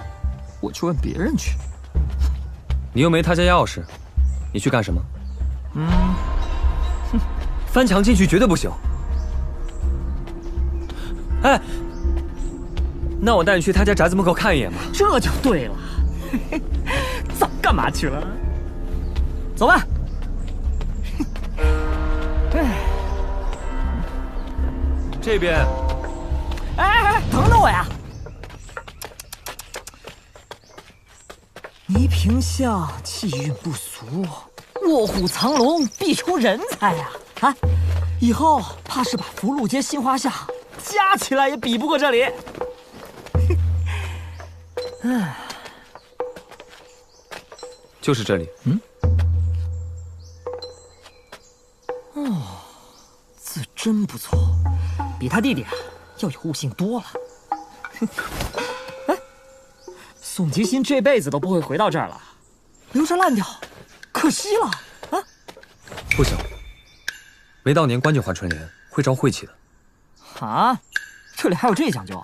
我去问别人去。你又没他家钥匙，你去干什么？翻墙进去绝对不行。哎，那我带你去他家宅子门口看一眼吧。这就对了。早干嘛去了？走吧。这边。哎，等等我呀！倪萍相气韵不俗，卧虎藏龙，必出人才呀！啊，以后怕是把福禄街、新华巷加起来也比不过这里。就是这里。哦，字真不错，比他弟弟要有悟性多了。哎，宋吉新这辈子都不会回到这儿了，留着烂掉，可惜了啊！不行，没到年关就还春联，会招晦气的。啊，这里还有这讲究？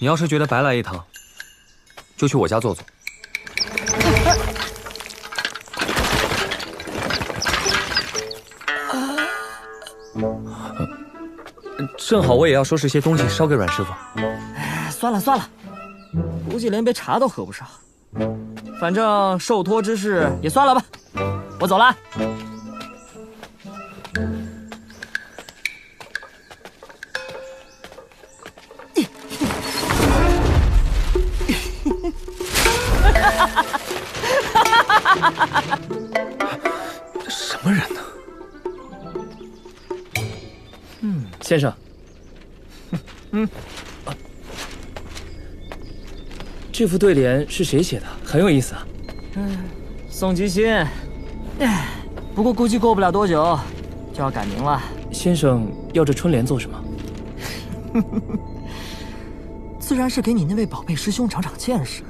你要是觉得白来一趟，就去我家坐坐。正好我也要收拾些东西烧给阮师傅。哎，算了算了，估计连杯茶都喝不上。反正受托之事也算了吧，我走了。这什么人呢？先生，这副对联是谁写的？很有意思啊。宋吉新。不过估计过不了多久就要改名了。先生要这春联做什么？自然是给你那位宝贝师兄长长见识，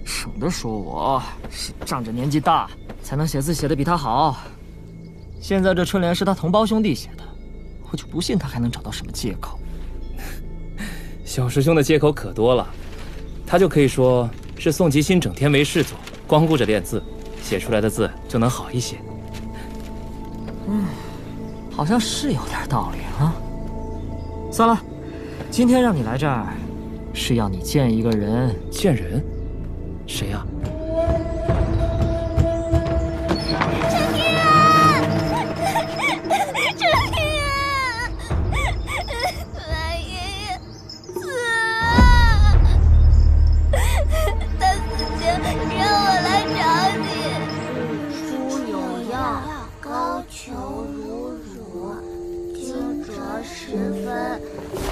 省得说我是仗着年纪大才能写字写得比他好。现在这春联是他同胞兄弟写的，我就不信他还能找到什么借口。小师兄的借口可多了，他就可以说是宋吉新整天没事做，光顾着练字，写出来的字就能好一些。好像是有点道理啊。算了，今天让你来这儿，是要你见一个人。见人？谁呀？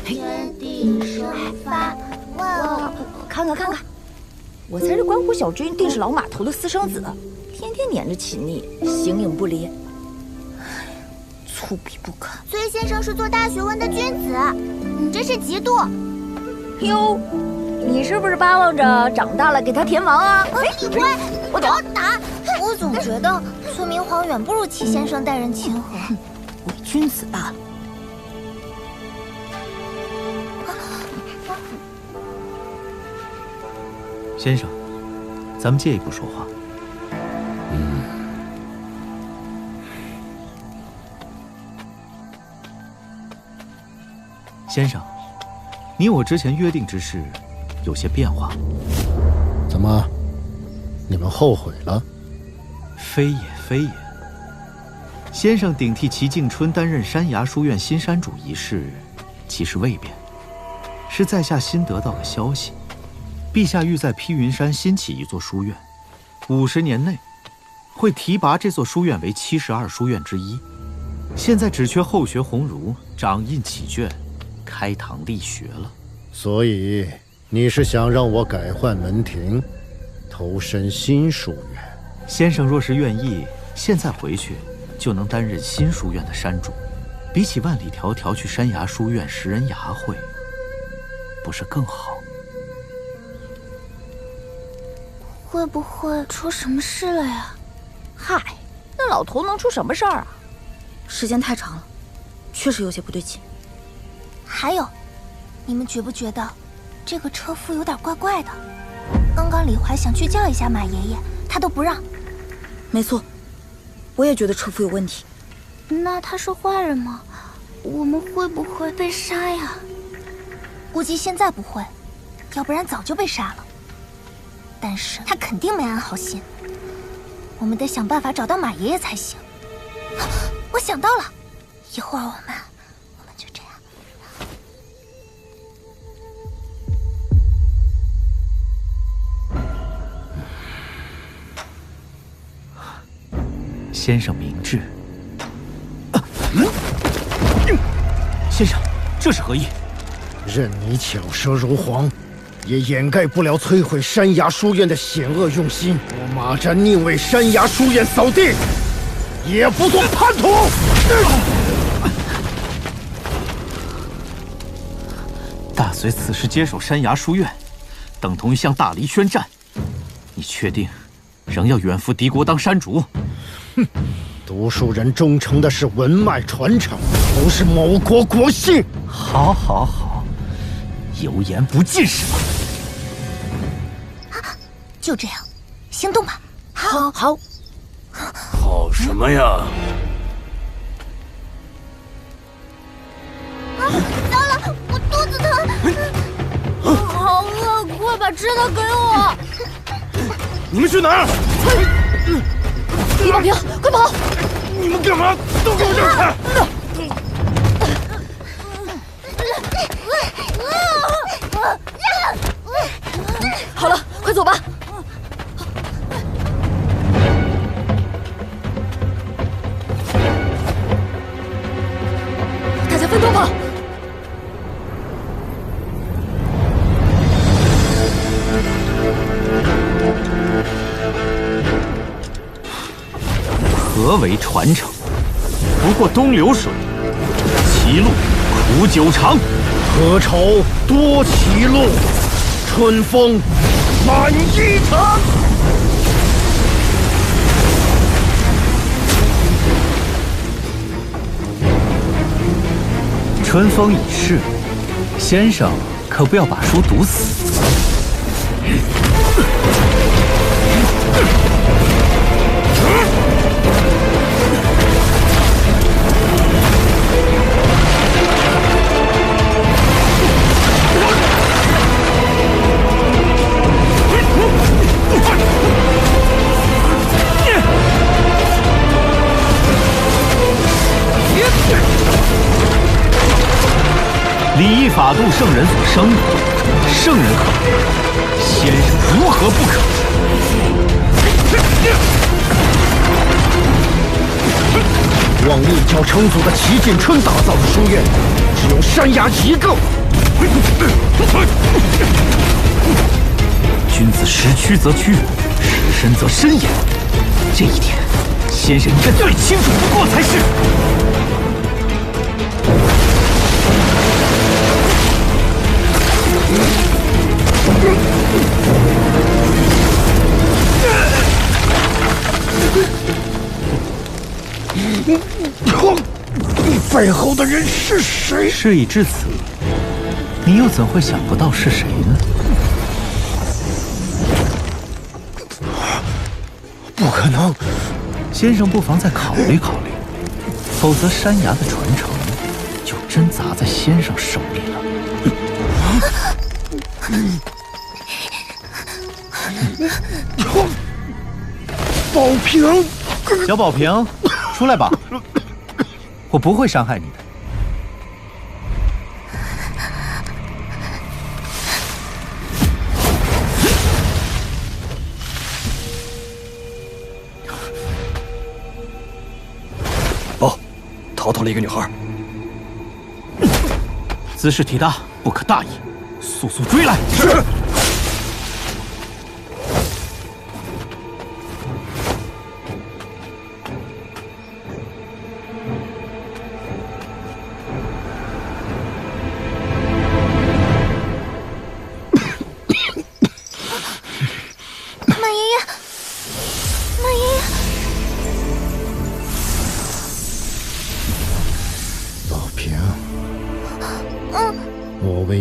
天地生发，哇！看看，我才是关虎小军定是老码头的私生子，天天黏着秦逆，形影不离，粗鄙不堪。崔先生是做大学问的君子，你这是嫉妒。哟，你是不是巴望着长大了给他填王啊？你会，我懂。打！我总觉得崔明皇远不如齐先生待人亲和，伪君子罢了。先生，咱们借一步说话。先生，你我之前约定之事有些变化。怎么，你们后悔了？非也，非也。先生顶替齐敬春担任山崖书院新山主一事，其实未变，是在下新得到的消息。陛下欲在披云山新起一座书院，50年内会提拔这座书院为72书院之一。现在只缺后学鸿儒，掌印启卷，开堂立学了。所以你是想让我改换门庭，投身新书院？先生若是愿意，现在回去就能担任新书院的山主，比起万里迢迢去山崖书院识人牙慧，不是更好？会不会出什么事了呀？嗨，那老头能出什么事儿啊？时间太长了，确实有些不对劲。还有，你们觉不觉得这个车夫有点怪怪的？刚刚李怀想去叫一下马爷爷，他都不让。没错，我也觉得车夫有问题。那他是坏人吗？我们会不会被杀呀？估计现在不会，要不然早就被杀了。但是他肯定没安好心，我们得想办法找到马爷爷才行。我想到了，一会儿我们就这样。先生明智。先生，这是何意？任你巧舌如簧，也掩盖不了摧毁山崖书院的险恶用心。我马占宁为山崖书院扫地，也不做叛徒。大隋此时接手山崖书院，等同于向大黎宣战。你确定仍要远赴敌国当山主？哼，读书人忠诚的是文脉传承，不是某国国姓。好，好，好，油盐不进是吧？就这样，行动吧。好，好。好什么呀？糟了，我肚子疼，好饿，快把吃的给我。你们去哪儿？李保平，快跑！你们干嘛？都给我让开！好了，快走吧。大家分头跑。何为传承？不过东流水，歧路苦久长。何愁多歧路，春风满衣裳。春风已逝，先生可不要把书读死。礼义法度，圣人所生，圣人可，先生如何不可？望一脚成祖的齐晋春打造的书院，只有山崖一个。君子识屈则屈，识深则深也。这一点，先生应该最清楚不过才是。背后的人是谁？事已至此，你又怎会想不到是谁呢？不可能！先生不妨再考虑考虑，否则山崖的传承就真砸在先生手里了。宝平，小宝平，出来吧，我不会伤害你的。报，逃脱了一个女孩。姿势体大，不可大意，速速追来。是。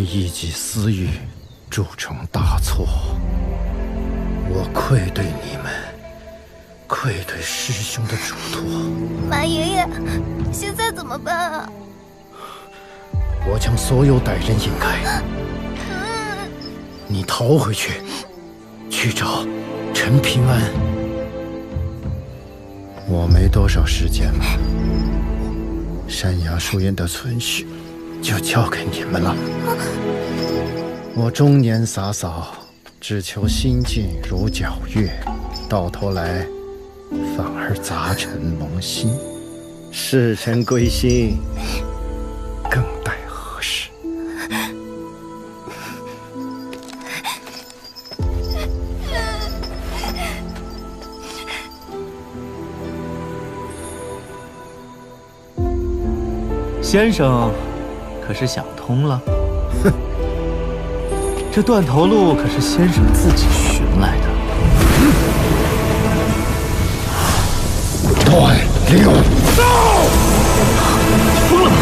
一己私欲，铸成大错。我愧对你们，愧对师兄的嘱托。马爷爷，现在怎么办啊？我将所有歹人引开。你逃回去，去找陈平安。我没多少时间了，山崖书院的存续就交给你们了。我中年洒扫，只求心境如皎月，到头来反而杂尘蒙心，弑臣归心，更待何时？先生，可是想通了？哼，这断头路可是先生自己寻来的。断流道！你疯了吗？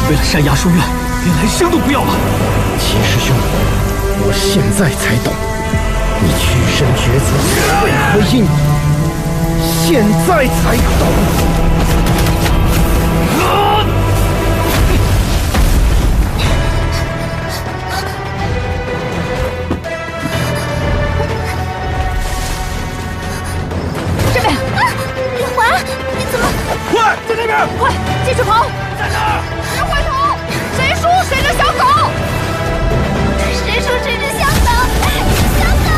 为了山崖书院，连来生都不要了？齐师兄，我现在才懂，你屈身抉择为何因，现在才懂。快，在那边！快，继续跑！在哪儿？别回头！谁输谁是小狗！谁输谁是小狗！小狗！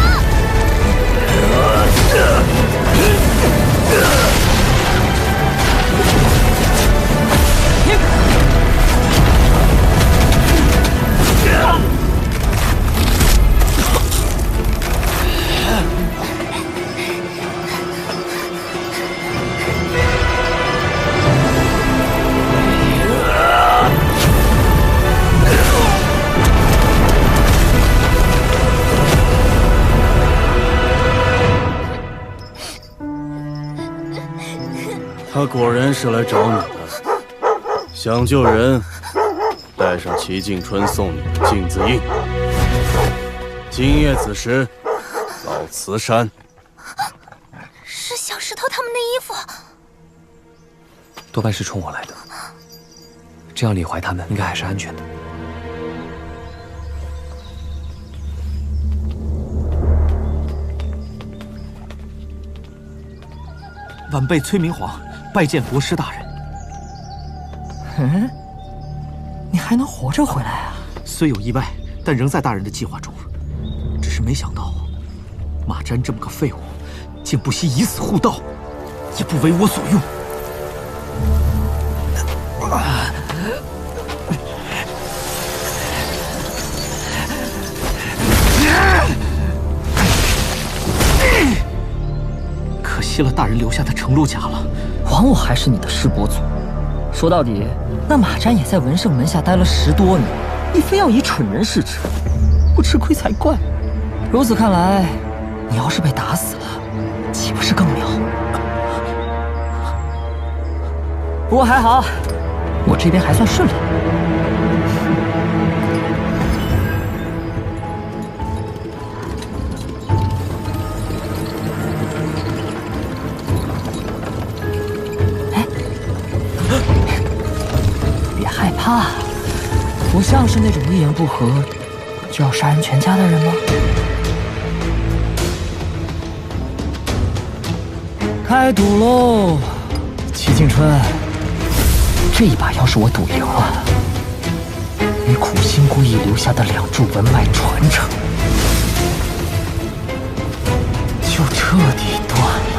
他果然是来找你的，想救人，带上齐敬春送你的镜子印。今夜子时，到慈山。是小石头他们的衣服，多半是冲我来的。这样李怀他们应该还是安全的。晚辈崔明皇拜见国师大人。嗯，你还能活着回来啊？虽有意外，但仍在大人的计划中。只是没想到，马瞻这么个废物，竟不惜以死护道，也不为我所用。了大人留下的承禄甲了。还我还是你的师伯祖。说到底，那马占也在文圣门下待了10多年，你非要以蠢人视之，不吃亏才怪。如此看来，你要是被打死了，岂不是更妙？不过还好，我这边还算顺利。别害怕，不像是那种一言不合就要杀人全家的人吗？开赌喽，齐静春！这一把要是我赌赢了，你苦心孤诣留下的2柱文脉传承就彻底断了。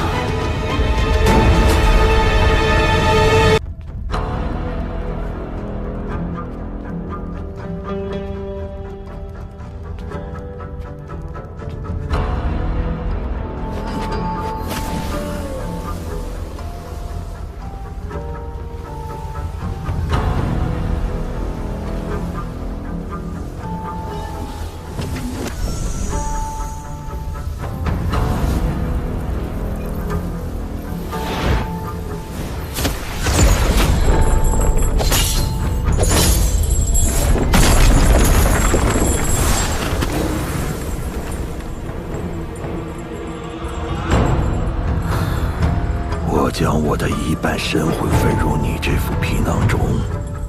将我的一半神魂分入你这副皮囊中，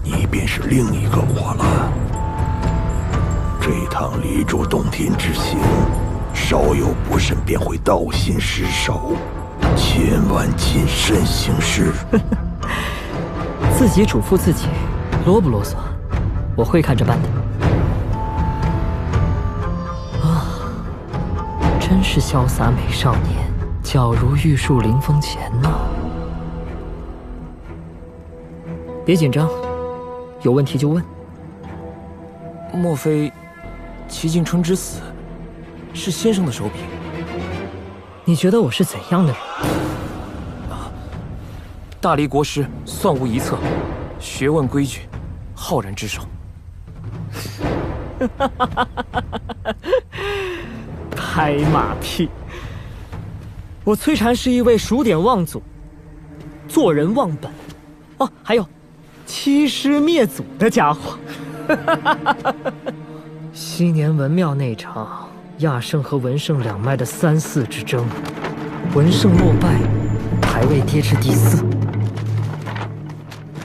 你便是另一个我了。这趟离珠洞天之行，稍有不慎便会道心失守，千万谨慎行事。自己嘱咐自己，啰不啰嗦？我会看着办的。啊，真是潇洒美少年，皎如玉树临风前呢。别紧张，有问题就问。莫非齐静春之死是先生的手笔？你觉得我是怎样的人？大离国师算无一策，学问规矩，浩然之手。拍马屁！我崔禅是一位数典忘祖、做人忘本，哦，还有欺师灭祖的家伙。昔年文庙那场亚圣和文圣两脉的3、4之争，文圣落败，排位跌至第4。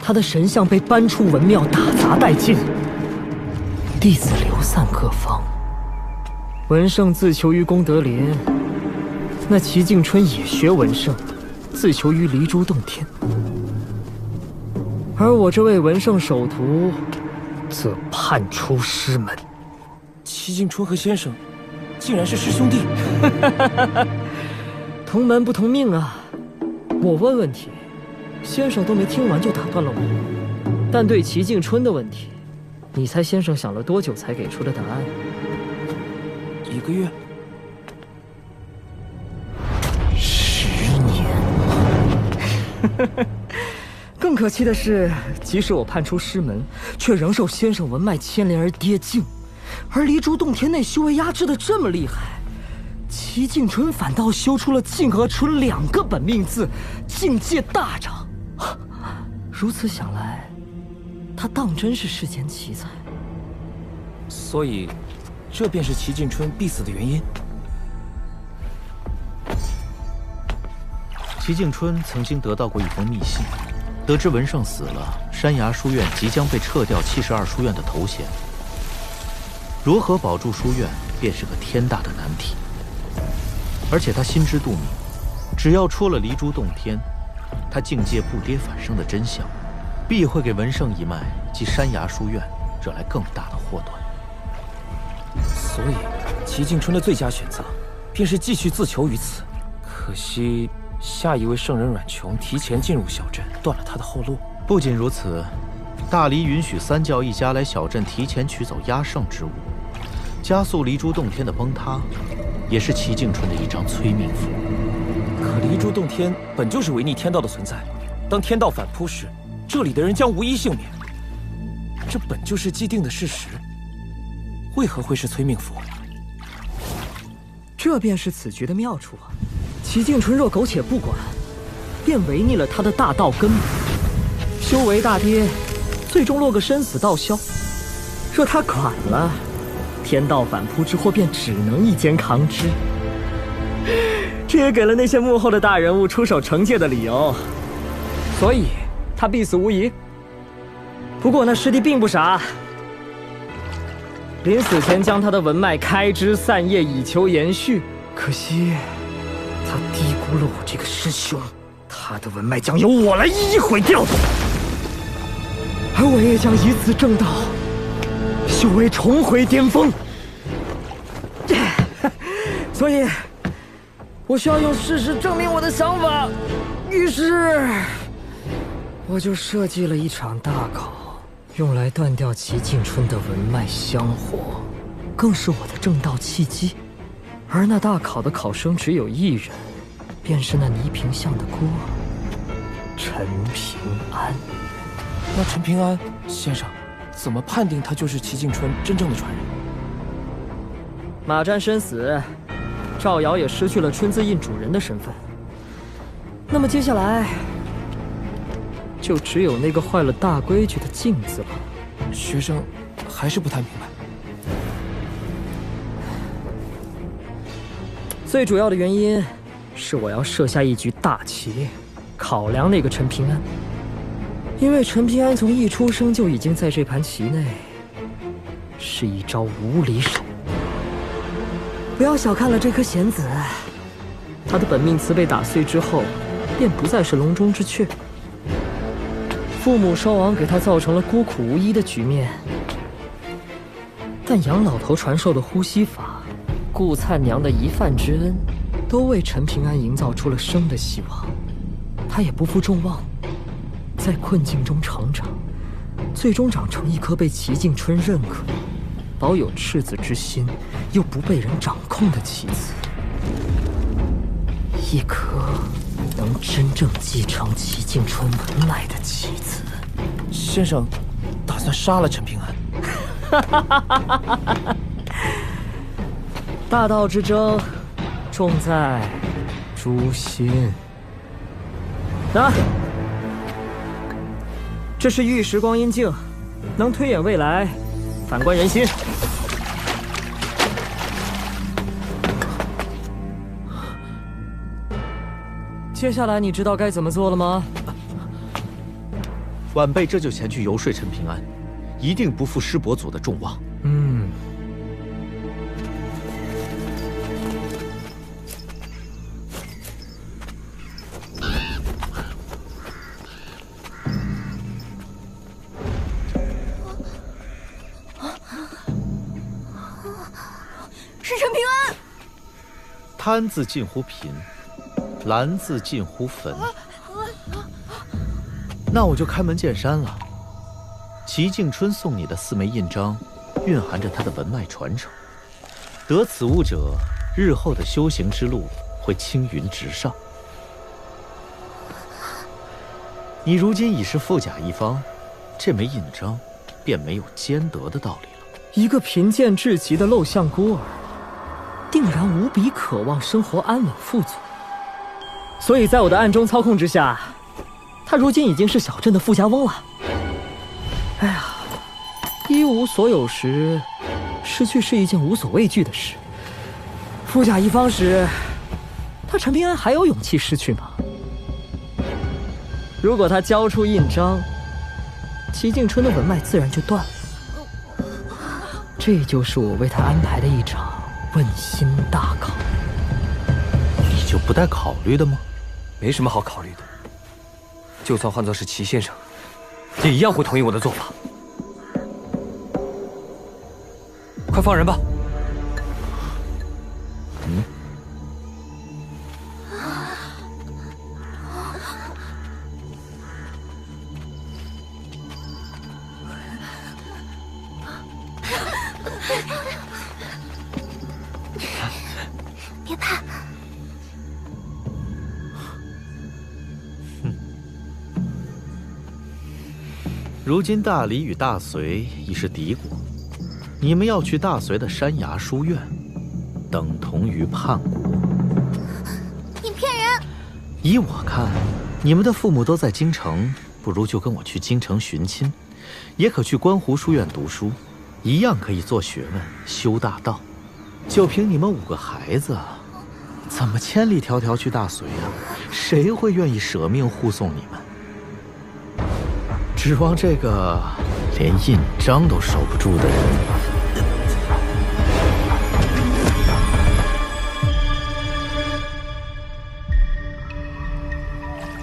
他的神像被搬出文庙，打砸殆尽，弟子流散各方。文圣自求于功德林，那齐静春也学文圣，自求于离珠洞天。而我这位文圣首徒，则叛出师门。齐静春和先生，竟然是师兄弟。同门不同命啊！我问问题，先生都没听完就打断了我。但对齐静春的问题，你猜先生想了多久才给出的答案？1个月。10年。更可气的是，即使我叛出师门，却仍受先生文脉牵连而跌境。而离珠洞天内修为压制的这么厉害，齐静春反倒修出了静和纯2个本命字，境界大涨。如此想来，他当真是世间奇才。所以，这便是齐静春必死的原因。齐静春曾经得到过一封密信，得知文圣死了，山崖书院即将被撤掉72书院的头衔。如何保住书院，便是个天大的难题。而且他心知肚明，只要出了离珠洞天，他境界不跌反升的真相，必会给文圣一脉及山崖书院惹来更大的祸端。所以，齐静春的最佳选择，便是继续自求于此。可惜，下一位圣人阮琼提前进入小镇，断了他的后路。不仅如此，大离允许3教一家来小镇提前取走压圣之物，加速离珠洞天的崩塌，也是齐静春的一张催命符。可离珠洞天本就是违逆天道的存在，当天道反扑时，这里的人将无一幸免。这本就是既定的事实，为何会是催命符？这便是此局的妙处啊！齐静春若苟且不管，便违逆了他的大道根本，修为大跌，最终落个生死道消。若他管了，天道反扑之祸便只能一肩扛之。这也给了那些幕后的大人物出手惩戒的理由，所以他必死无疑。不过那师弟并不傻，临死前将他的文脉开枝散叶，以求延续。可惜他低估了我这个师兄，他的文脉将由我来一一毁掉，而我也将以此正道，修为重回巅峰。所以我需要用事实证明我的想法，于是我就设计了一场大考，用来断掉齐静春的文脉香火，更是我的正道契机。而那大考的考生只有一人，便是那倪萍巷的孤儿陈平安。那陈平安先生，怎么判定他就是齐静春真正的传人？马占身死，赵瑶也失去了春字印主人的身份。那么接下来，就只有那个坏了大规矩的镜子了。学生还是不太明白。最主要的原因是我要设下一局大棋，考量那个陈平安。因为陈平安从一出生就已经在这盘棋内，是一招无离手。不要小看了这颗弦子，他的本命词被打碎之后，便不再是笼中之雀。父母双亡给他造成了孤苦无依的局面，但杨老头传授的呼吸法，顾灿娘的一饭之恩，都为陈平安营造出了生的希望。他也不负众望，在困境中成长，最终长成一颗被齐静春认可、保有赤子之心又不被人掌控的棋子，一颗能真正继承齐静春文脉的棋子。先生打算杀了陈平安？大道之争，重在诛心。啊，这是玉石光阴镜，能推演未来，反观人心。接下来你知道该怎么做了吗？晚辈这就前去游说陈平安，一定不负师伯祖的众望。是陈平安。贪字近乎贫，蓝字近乎汾。那我就开门见山了。齐静春送你的4枚印章，蕴含着他的文脉传承。得此物者，日后的修行之路会青云直上。你如今已是富甲一方，这枚印章便没有兼得的道理了。一个贫贱至极的陋巷孤儿，定然无比渴望生活安稳富足。所以在我的暗中操控之下，他如今已经是小镇的富家翁了。哎呀，一无所有时，失去是一件无所畏惧的事。富甲一方时，他陈平安还有勇气失去吗？如果他交出印章，齐静春的文脉自然就断了。这就是我为他安排的一场问心大考。你就不带考虑的吗？没什么好考虑的。就算换作是齐先生，也一样会同意我的做法。快放人吧！别怕。如今大理与大隋已是敌国，你们要去大隋的山崖书院，等同于叛国。你骗人！依我看，你们的父母都在京城，不如就跟我去京城寻亲，也可去观湖书院读书，一样可以做学问、修大道。就凭你们5个孩子，怎么千里迢迢去大隋啊？谁会愿意舍命护送你们？指望这个连印章都守不住的人，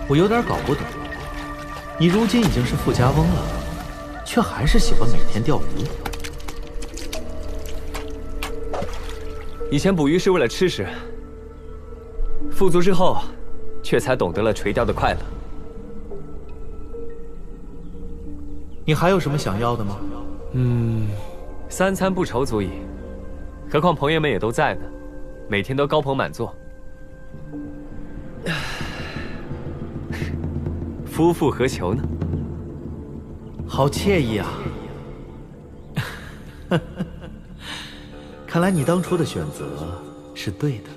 我有点搞不懂。你如今已经是富家翁了，却还是喜欢每天钓鱼。以前捕鱼是为了吃食，富足之后，却才懂得了垂钓的快乐。你还有什么想要的吗？3餐不愁足矣，何况朋友们也都在呢，每天都高朋滿座。夫复何求呢？好惬意啊！看来你当初的选择是对的。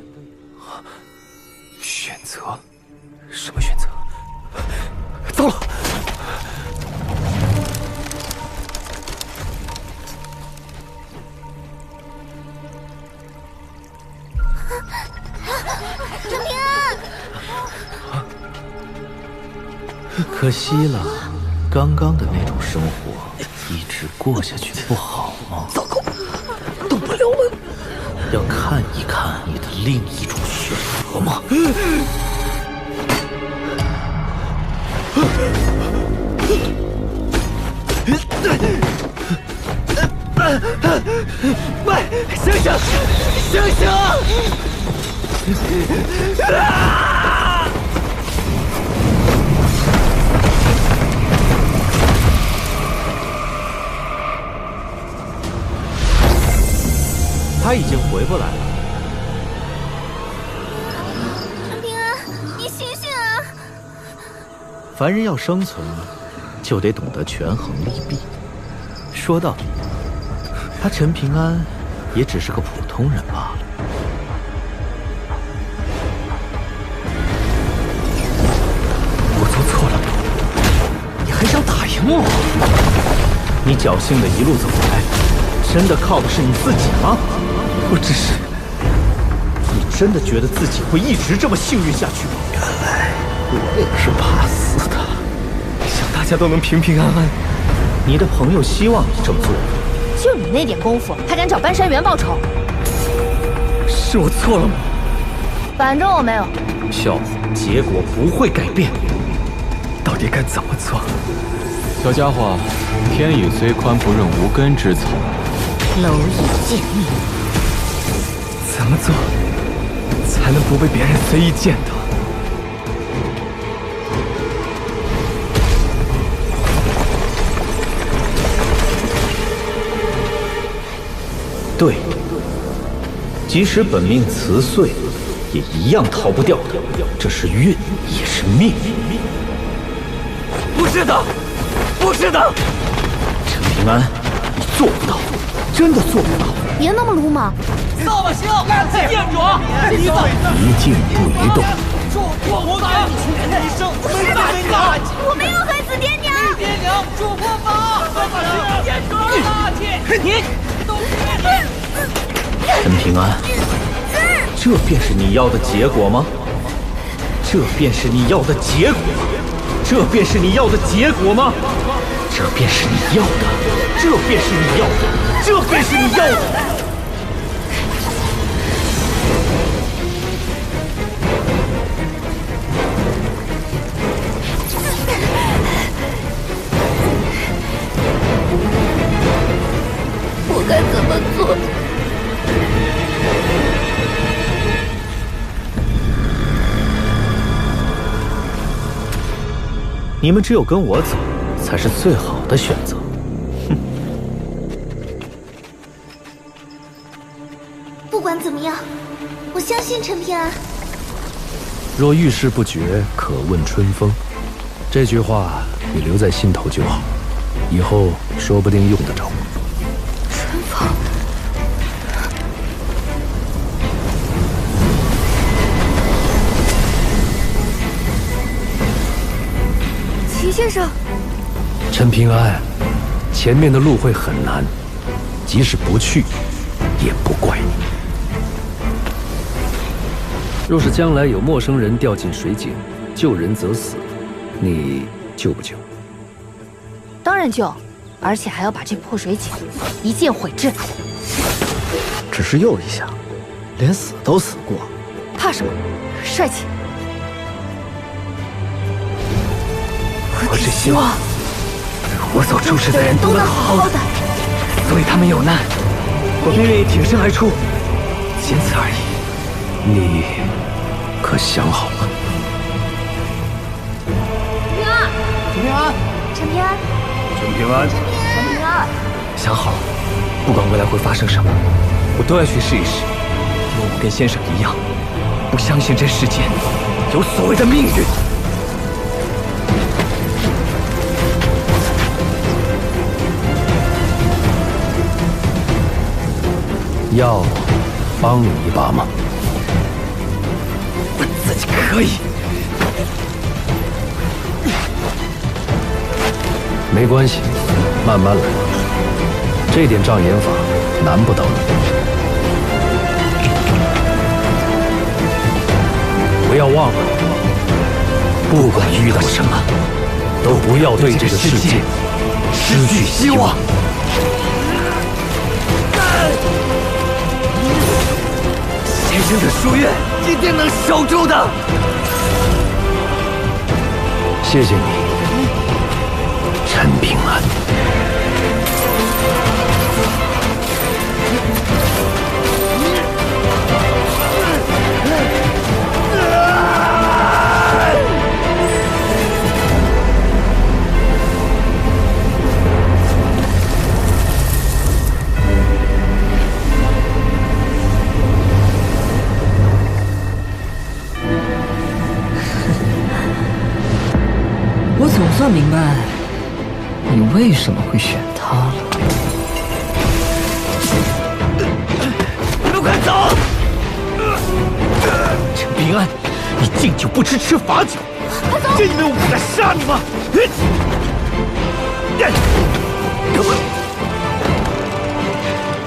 选择？什么选择？糟了！陈平安！可惜了，刚刚的那种生活一直过下去不好吗？糟糕，动不了了。要看一看你的另一种选择吗？喂，醒醒，醒醒！他已经回不来了。陈平安，你醒醒啊！凡人要生存，就得懂得权衡利弊。说到底，他陈平安也只是个普通人罢了。我做错了，你还想打赢我？你侥幸的一路走来，真的靠的是你自己吗？我只是……你真的觉得自己会一直这么幸运下去吗？原来我也是怕死的，想大家都能平平安安。你的朋友希望你这么做，就你那点功夫，还敢找半山猿报仇？是我错了吗？反正我没有。笑话，结果不会改变。到底该怎么做？小家伙，天已虽宽，不润无根之草。蝼蚁见命。怎么做才能不被别人随意见到？对，即使本命辞岁，也一样逃不掉的。这是运，也是命。不是的，不是的，陈平安，你做不到，真的做不到。别那么鲁莽。扫把星，店主，你走，一静不移动。我给你全一生没大大气。我没有害死爹娘。爹娘，主破法，扫把星，店主大气。你都是陈平安，这便是你要的结果吗？这便是你要的结果吗？这便是你要的结果吗？这便是你要的，这便是你要的，这便是你要的。我该怎么做？你们只有跟我走，才是最好的选择。哼！不管怎么样，我相信陈平安。若遇事不决，可问春风。这句话你留在心头就好。以后说不定用得着。春风，齐先生，陈平安，前面的路会很难，即使不去，也不怪你。若是将来有陌生人掉进水井，救人则死，你救不救？当然救，而且还要把这破水井一键毁之。只是又一下，连死都死过，怕什么？帅气！我只希望我所注视的人都能好好的，所以他们有难，我便愿意挺身而出，仅此而已。你可想好了？平安，陈平安，陈平安，陈平安，陈平安，想好了，不管未来会发生什么，我都要去试一试，因为我跟先生一样，不相信这世间有所谓的命运。要帮你一把吗？我自己可以。没关系，慢慢来。这点障眼法难不倒你。不要忘了，不管遇到什么，都不要对这个世界失去希望。先生的夙愿一定能守住的。谢谢你，陈平安。我总算明白你为什么会选他了。你们快走！陈平安，你敬酒不吃吃罚酒，真以为我不敢杀你吗？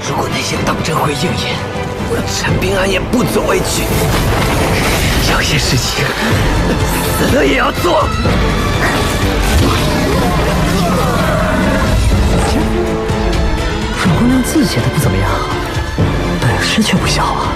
如果那些当真会应验，陈平安也不足为惧。有些事情死了也要做。阮姑娘字写的不怎么样，本事却不小啊。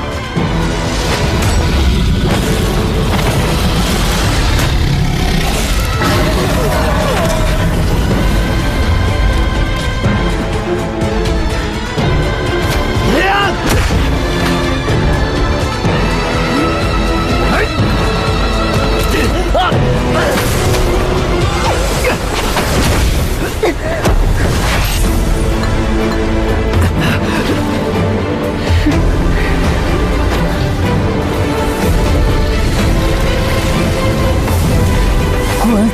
洪文，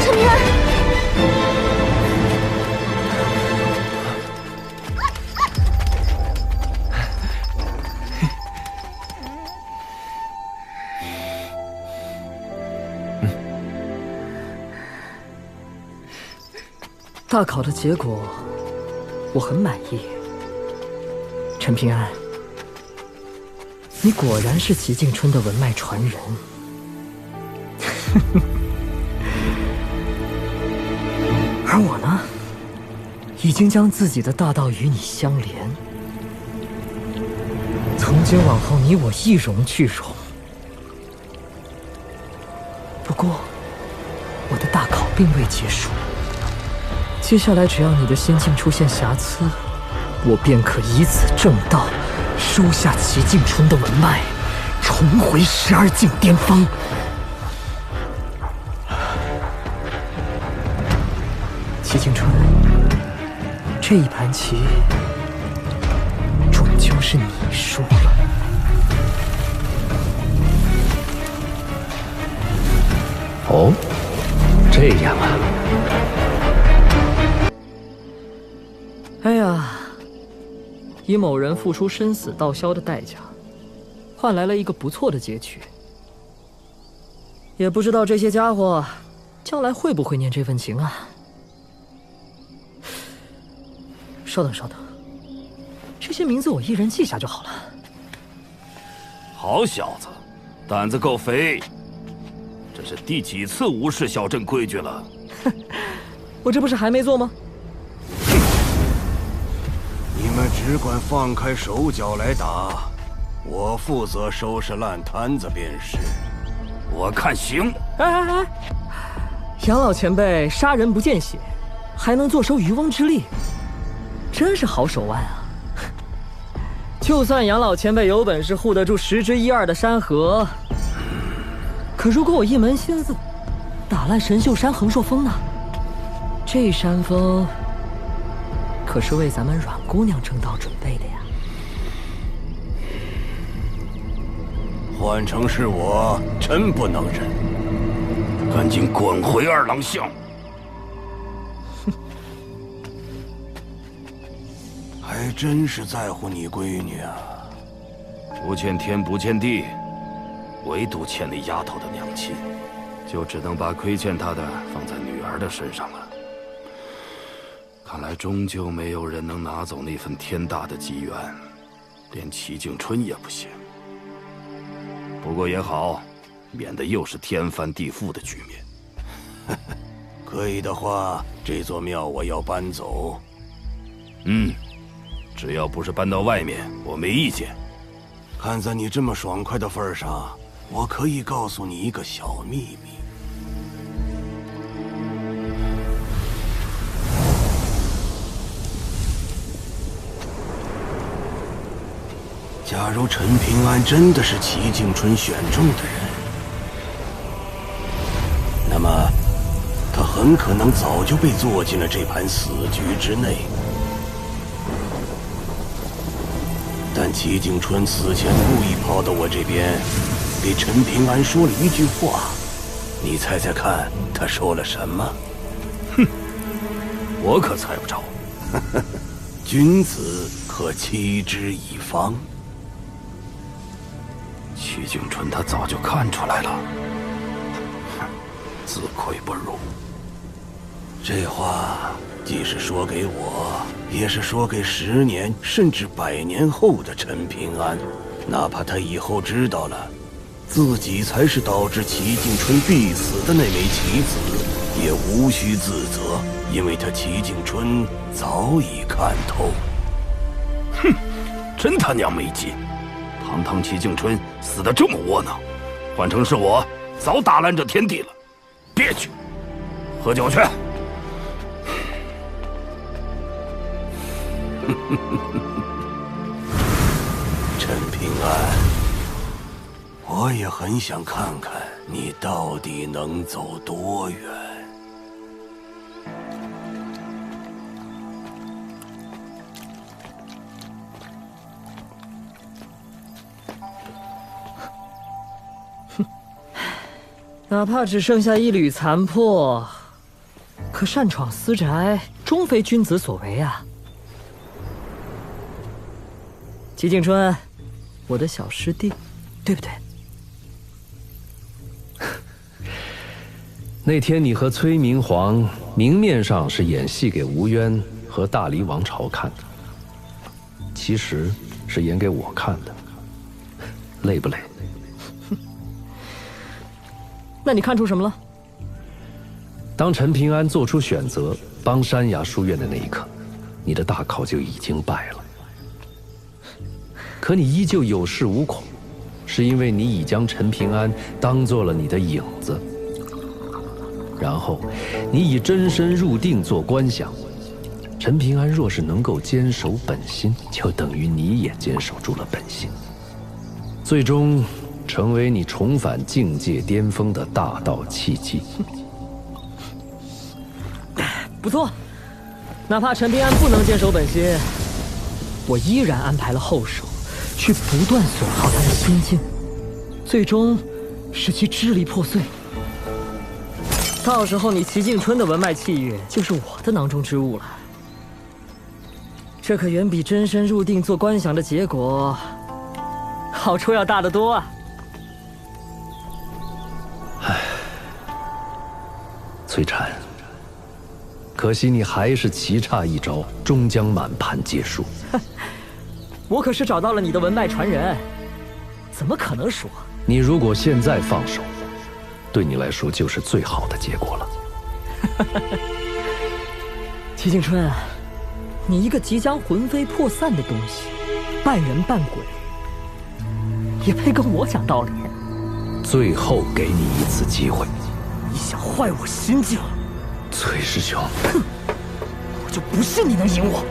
陈平安，大考的结果我很满意。陈平安，你果然是齐敬春的文脉传人。而我呢，已经将自己的大道与你相连。从今往后，你我一荣俱荣。不过，我的大考并未结束。接下来，只要你的心境出现瑕疵，我便可以此正道，收下齐敬春的文脉，重回12境巅峰。齐敬春，这一盘棋，终究是你输了。哦，这这样啊！哎呀，以某人付出生死道消的代价，换来了一个不错的结局。也不知道这些家伙将来会不会念这份情啊？稍等稍等，这些名字我一人记下就好了。好小子，胆子够肥！这是第几次无视小镇规矩了？我这不是还没做吗？你们只管放开手脚来打，我负责收拾烂摊子便是。我看行。哎！杨老前辈杀人不见血，还能坐收渔翁之利，真是好手腕啊！就算杨老前辈有本事护得住10之1、2的山河，可如果我一门心思打烂神秀山横朔峰呢？这山峰可是为咱们阮姑娘正道准备的呀。换成是我，真不能忍。赶紧滚回二郎巷！还真是在乎你闺女啊！不欠天不欠地，唯独欠那丫头的娘亲，就只能把亏欠她的放在女儿的身上了。看来终究没有人能拿走那份天大的机缘，连齐静春也不行。不过也好，免得又是天翻地覆的局面。可以的话，这座庙我要搬走。只要不是搬到外面，我没意见。看在你这么爽快的份上，我可以告诉你一个小秘密。假如陈平安真的是齐静春选中的人，那么他很可能早就被做进了这盘死局之内。但齐静春死前故意跑到我这边，给陈平安说了一句话，你猜猜看，他说了什么？我可猜不着。君子可欺之以方。齐静春他早就看出来了，自愧不如。这话既是说给我，也是说给10年甚至100年后的陈平安。哪怕他以后知道了自己才是导致齐静春必死的那枚棋子，也无需自责，因为他齐静春早已看透。真他娘没劲！堂堂齐静春死得这么窝囊，换成是我，早打烂这天地了。别去，喝酒去。陈平安，我也很想看看你到底能走多远。哪怕只剩下一缕残破，可擅闯私宅，终非君子所为啊！齐静春，我的小师弟，对不对？那天你和崔明皇明面上是演戏给吴渊和大黎王朝看的，其实是演给我看的，累不累？那你看出什么了？当陈平安做出选择帮山崖书院的那一刻，你的大考就已经败了。可你依旧有恃无恐，是因为你已将陈平安当做了你的影子。然后，你以真身入定做观想。陈平安若是能够坚守本心，就等于你也坚守住了本心，最终成为你重返境界巅峰的大道契机。不错，哪怕陈平安不能坚守本心，我依然安排了后手，去不断损耗他的心境，最终使其支离破碎。到时候你齐敬春的文脉气运就是我的囊中之物了。这可远比真身入定做观想的结果好处要大得多啊！唉，崔禅，可惜你还是棋差一招，终将满盘皆输。我可是找到了你的文脉传人，怎么可能输？你如果现在放手，对你来说就是最好的结果了。齐敬春，你一个即将魂飞魄散的东西，半人半鬼，也配跟我讲道理？最后给你一次机会。你想坏我心境？崔师兄，哼，我就不信你能赢我！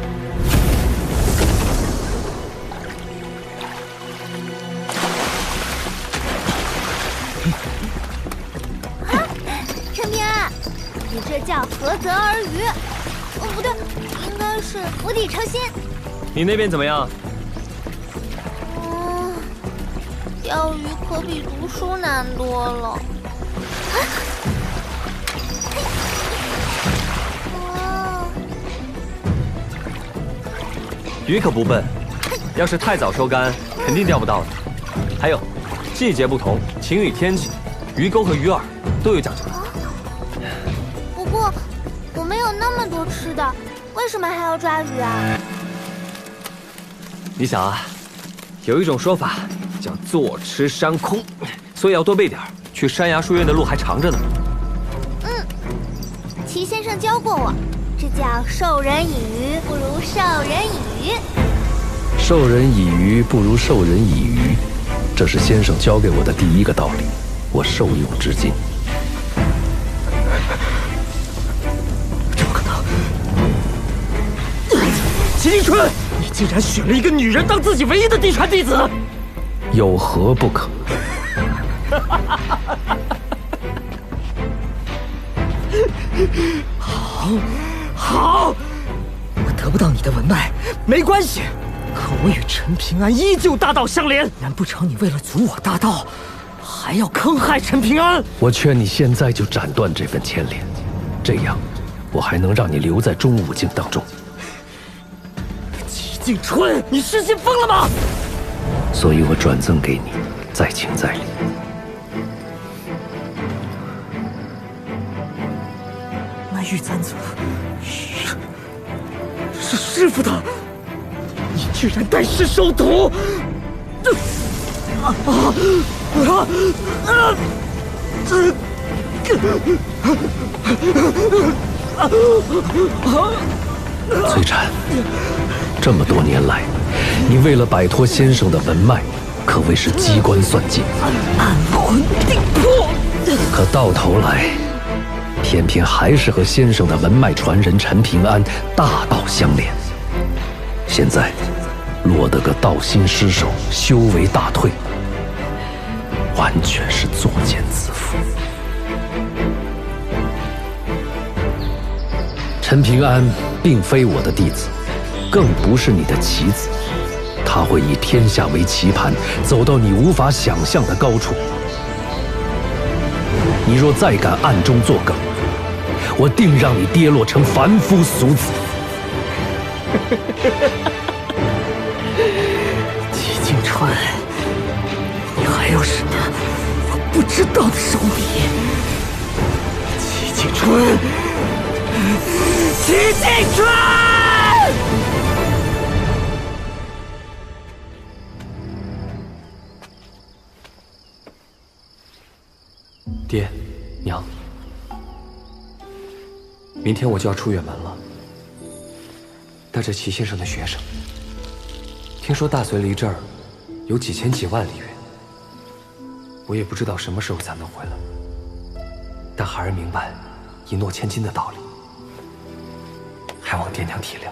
陈平安，你这叫合则而渔。哦，不对，应该是釜底抽薪。你那边怎么样？钓鱼可比读书难多了。鱼可不笨，要是太早收竿，肯定钓不到的。还有，季节不同，晴雨天气，鱼钩和鱼饵都有讲究。不过，我们有那么多吃的，为什么还要抓鱼啊？你想啊，有一种说法叫坐吃山空，所以要多备点。去山崖书院的路还长着呢。齐先生教过我，这叫授人以鱼不如授人以渔。授人以鱼不如授人以渔，这是先生教给我的第一个道理，我受用至今。怎么可能？齐敬春，你竟然选了一个女人当自己唯一的嫡传弟子，有何不可？好，我得不到你的文脉没关系，可我与陈平安依旧大道相连。难不成你为了阻我大道，还要坑害陈平安？我劝你现在就斩断这份牵连，这样我还能让你留在中武境当中。齐敬春，你失心疯了吗？所以我转赠给你，再请再礼。那玉簪子是师傅的，你居然带师收徒！崔禅，这么多年来，你为了摆脱先生的文脉，可谓是机关算尽，安魂定魄。可到头来，偏偏还是和先生的文脉传人陈平安大道相连。现在落得个道心失守，修为大退，完全是作茧自缚。陈平安并非我的弟子，更不是你的棋子，他会以天下为棋盘，走到你无法想象的高处。你若再敢暗中作梗，我定让你跌落成凡夫俗子。齐敬春，你还有什么我不知道的手笔？齐敬春，齐敬春！爹，娘，明天我就要出远门了，带着齐先生的学生。听说大隋离这儿有几千几万里远，我也不知道什么时候才能回来，但孩儿明白一诺千金的道理，还望爹娘体谅。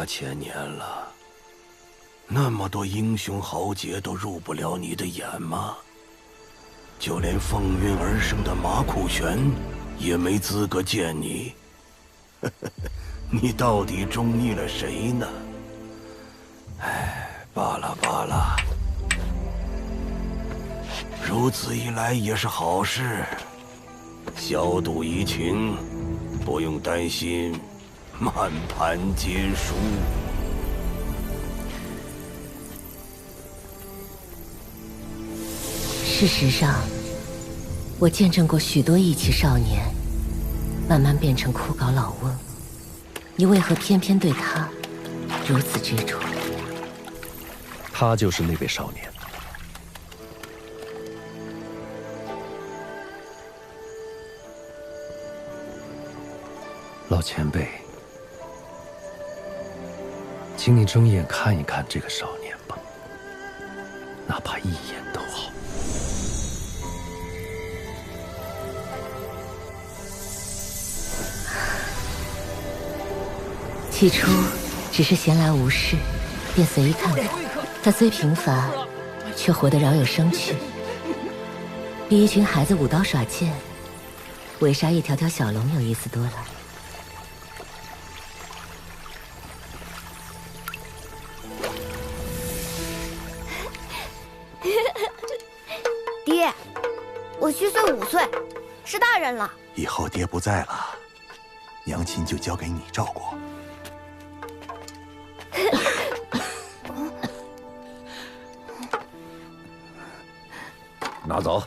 8000年了，那么多英雄豪杰都入不了你的眼吗？就连风云而生的马苦玄也没资格见你。你到底中意了谁呢？哎，罢了罢了，如此一来也是好事，小赌怡情，不用担心满盘皆输。事实上，我见证过许多义气少年慢慢变成枯槁老翁，你为何偏偏对他如此执着？他就是那位少年。老前辈，请你睁眼看一看这个少年吧，哪怕一眼都好。起初只是闲来无事，便随意看看。他虽平凡，却活得饶有生趣，比一群孩子舞刀耍剑，围杀一条条小龙有意思多了。爹，我虚岁5岁，是大人了。以后爹不在了，娘亲就交给你照顾。拿走。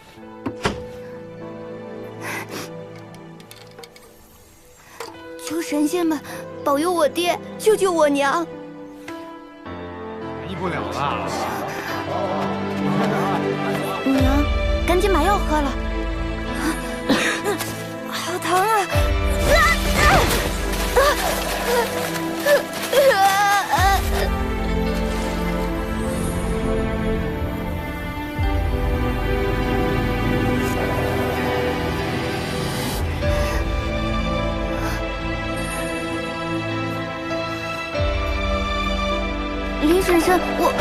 求神仙们保佑我爹，救救我娘！医不了了。娘，赶紧把药喝了。好疼啊！林婶婶，我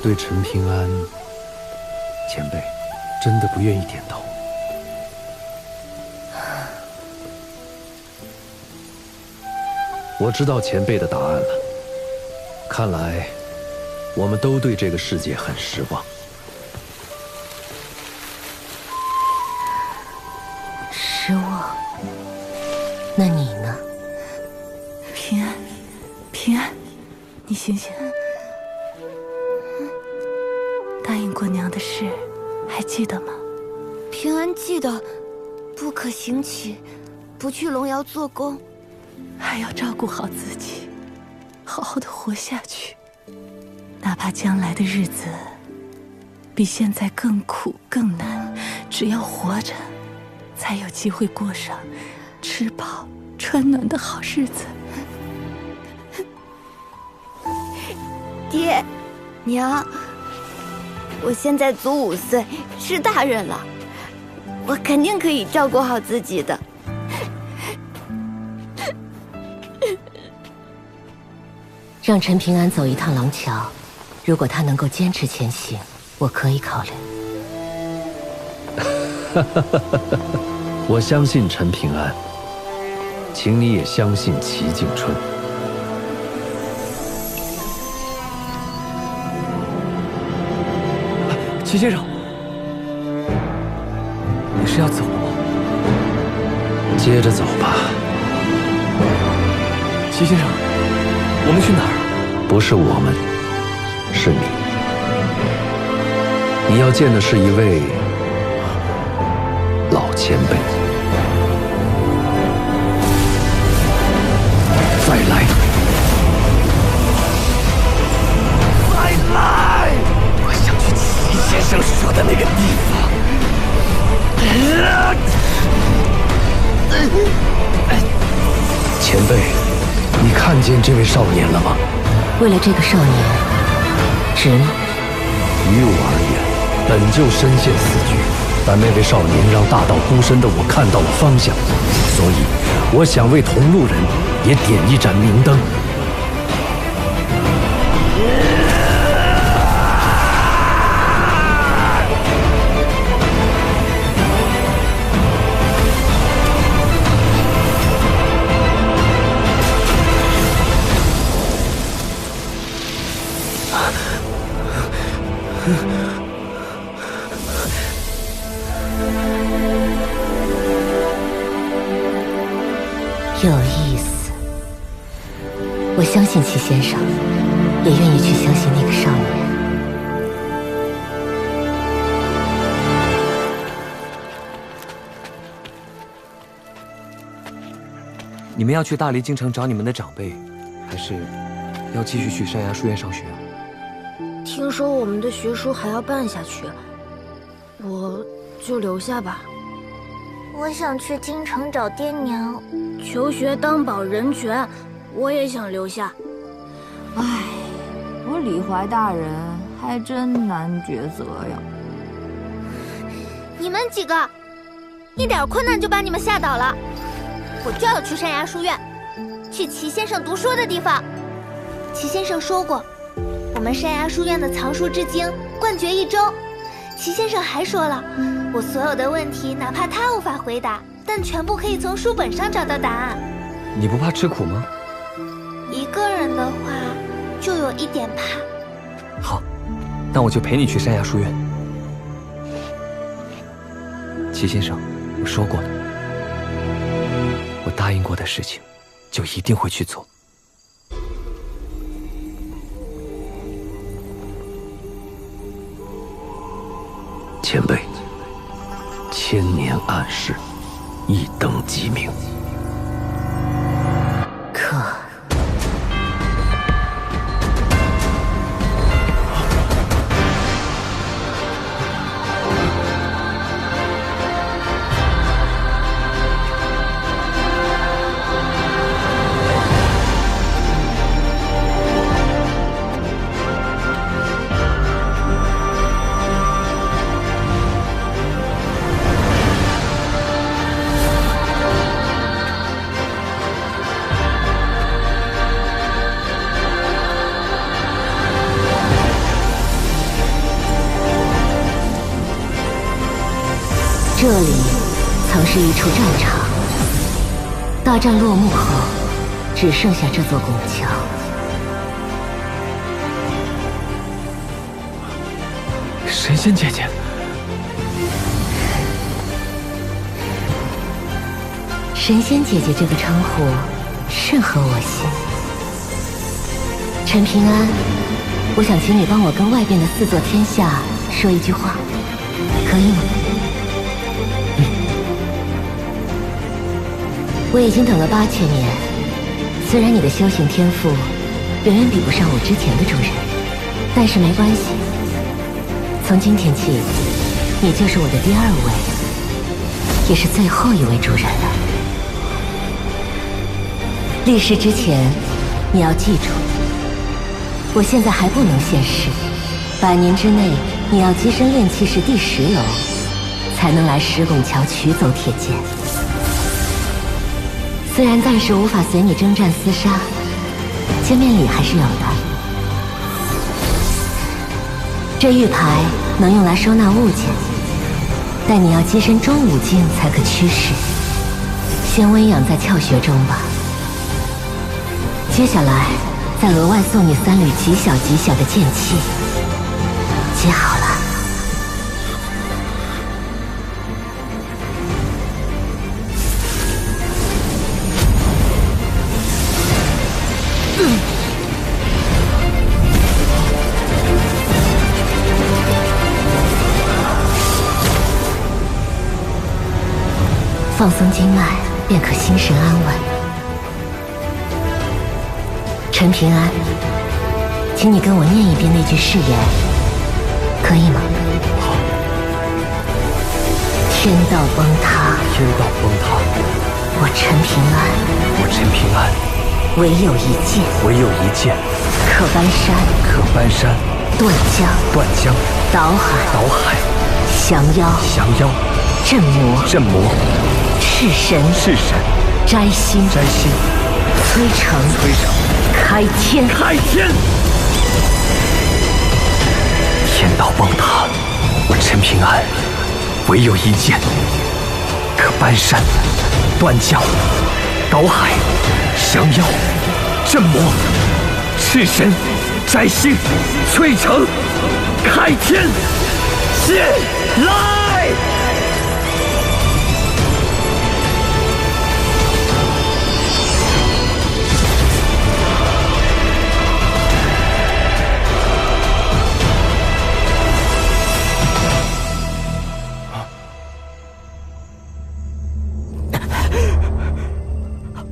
对陈平安前辈真的不愿意点头。我知道前辈的答案了，看来我们都对这个世界很失望。失望？那你呢？平安，平安，你醒醒！答应过娘的事，还记得吗？平安记得，不可行乞，不去龙窑做工。还要照顾好自己，好好的活下去，哪怕将来的日子比现在更苦更难，只要活着，才有机会过上吃饱穿暖的好日子。爹，娘，我现在足5岁，是大人了，我肯定可以照顾好自己的。让陈平安走一趟廊桥，如果他能够坚持前行，我可以考虑。我相信陈平安，请你也相信齐景春。齐先生，你是要走了吗？接着走吧。齐先生，我们去哪儿？不是我们，是你。你要见的是一位老前辈。再来，再来！我想去齐先生说的那个地方。前辈，你看见这位少年了吗？为了这个少年，值吗？于我而言，本就身陷死局，但那位少年让大道孤身的我看到了方向，所以我想为同路人也点一盏明灯。有意思，我相信齐先生，也愿意去相信那个少年。你们要去大离京城找你们的长辈，还是要继续去山崖书院上学啊？听说我们的学书还要办下去，我就留下吧。我想去京城找爹娘。求学当保人权，我也想留下。唉，我李怀大人还真难抉择呀。你们几个，一点困难就把你们吓倒了。我就要去山崖书院，去齐先生读书的地方。齐先生说过，我们山崖书院的藏书之经冠绝一州。齐先生还说了，我所有的问题哪怕他无法回答，但全部可以从书本上找到答案。你不怕吃苦吗？一个人的话，就有一点怕。好，那我就陪你去山崖书院。齐先生，我说过的，我答应过的事情，就一定会去做。前辈，千年暗示，一灯即明。可这里曾是一处战场，大战落幕后，只剩下这座拱桥。神仙姐姐，神仙姐姐这个称呼甚合我心。陈平安，我想请你帮我跟外边的4座天下说一句话，可以吗？我已经等了8000年，虽然你的修行天赋远远比不上我之前的主人，但是没关系。从今天起，你就是我的第2位，也是最后一位主人了。立誓之前，你要记住，我现在还不能现世，100年之内，你要跻身炼器室第10楼，才能来石拱桥取走铁剑。虽然暂时无法随你征战厮杀，见面礼还是有的。这玉牌能用来收纳物件，但你要跻身中5境才可驱使，先温养在窍穴中吧。接下来再额外送你3缕极小极小的剑气，接好了。放松经脉，便可心神安稳。陈平安，请你跟我念一遍那句誓言，可以吗？好。天道崩塌，天道崩塌，我陈平安，我陈平安，唯有一剑，唯有一剑，可搬山，可搬山，断江，断江，倒海，倒海，降妖，降妖，镇魔，镇魔，弑神，弑神，摘星，摘星，摧城，摧城，开天，开天。天道崩塌，我陈平安唯有一剑，可搬山、断江、倒海、降妖、镇魔、弑神、摘星、摧城、开天。剑来！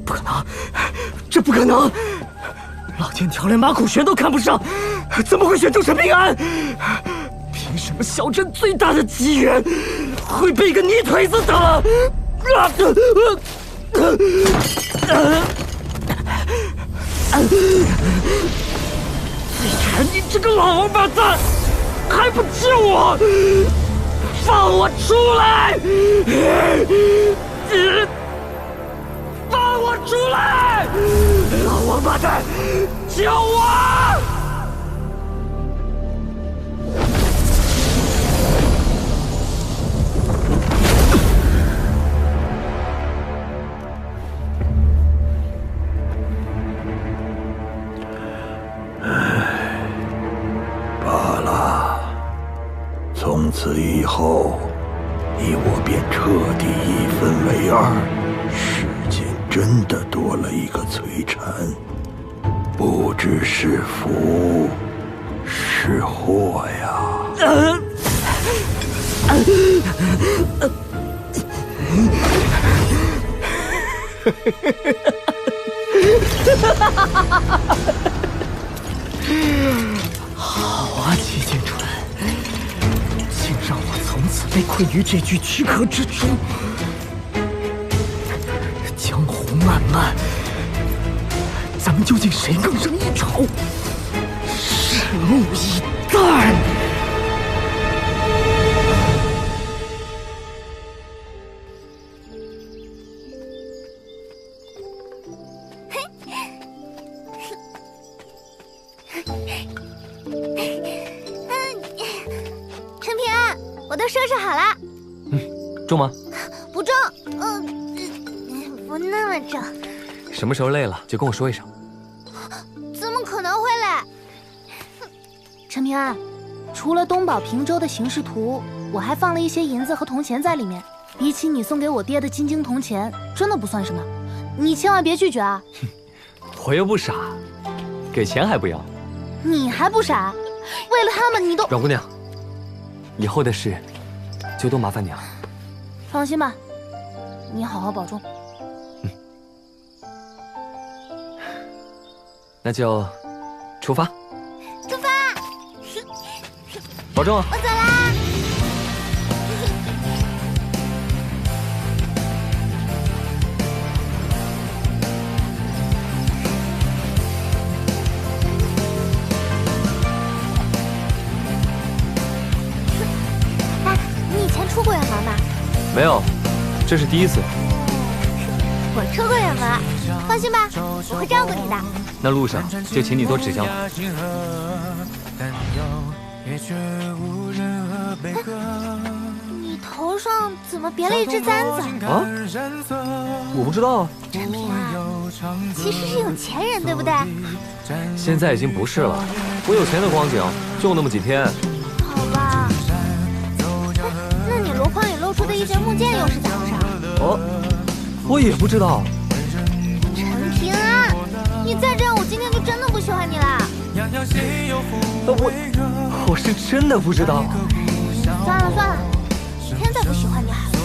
不可能，这不可能！老天条连马口玄都看不上，怎么会选中陈平安？凭什么小镇最大的机缘会被一个泥腿子挡了？魏晨，你这个老王八蛋，还不救我！放我出来！放我出来！老王八蛋，救我！罢了，从此以后，你我便彻底一分为二。世间真的多了一个摧禅，不知是福是祸呀。好啊，齐景春，竟让我从此被困于这具躯壳之中。江湖漫漫，咱们究竟谁更胜一筹？拭目以待。陈平安，我都收拾好了。重吗？不重，不那么重。什么时候累了就跟我说一声。怎么可能会累？陈平安，除了东宝平州的行事图，我还放了一些银子和铜钱在里面。比起你送给我爹的金晶铜钱，真的不算什么。你千万别拒绝啊！我又不傻，给钱还不要？你还不傻？为了他们，你都……阮姑娘，以后的事就多麻烦你了。放心吧，你好好保重。那就出发。出发！保重啊！我走啦。哎，你以前出过远门吗？没有，这是第一次。我出过远门，放心吧，我会照顾你的。那路上就请你多指教我。你头上怎么别了一只簪子啊？我不知道啊。陈平安，其实是有钱人，对不对？现在已经不是了，我有钱的光景就那么几天。好吧。那你箩筐里露出的一截木剑又是咋回事？哦，我也不知道。陈平安，你再这样，我今天就真的不喜欢你了。我是真的不知道。算了算了，天再不喜欢你好了。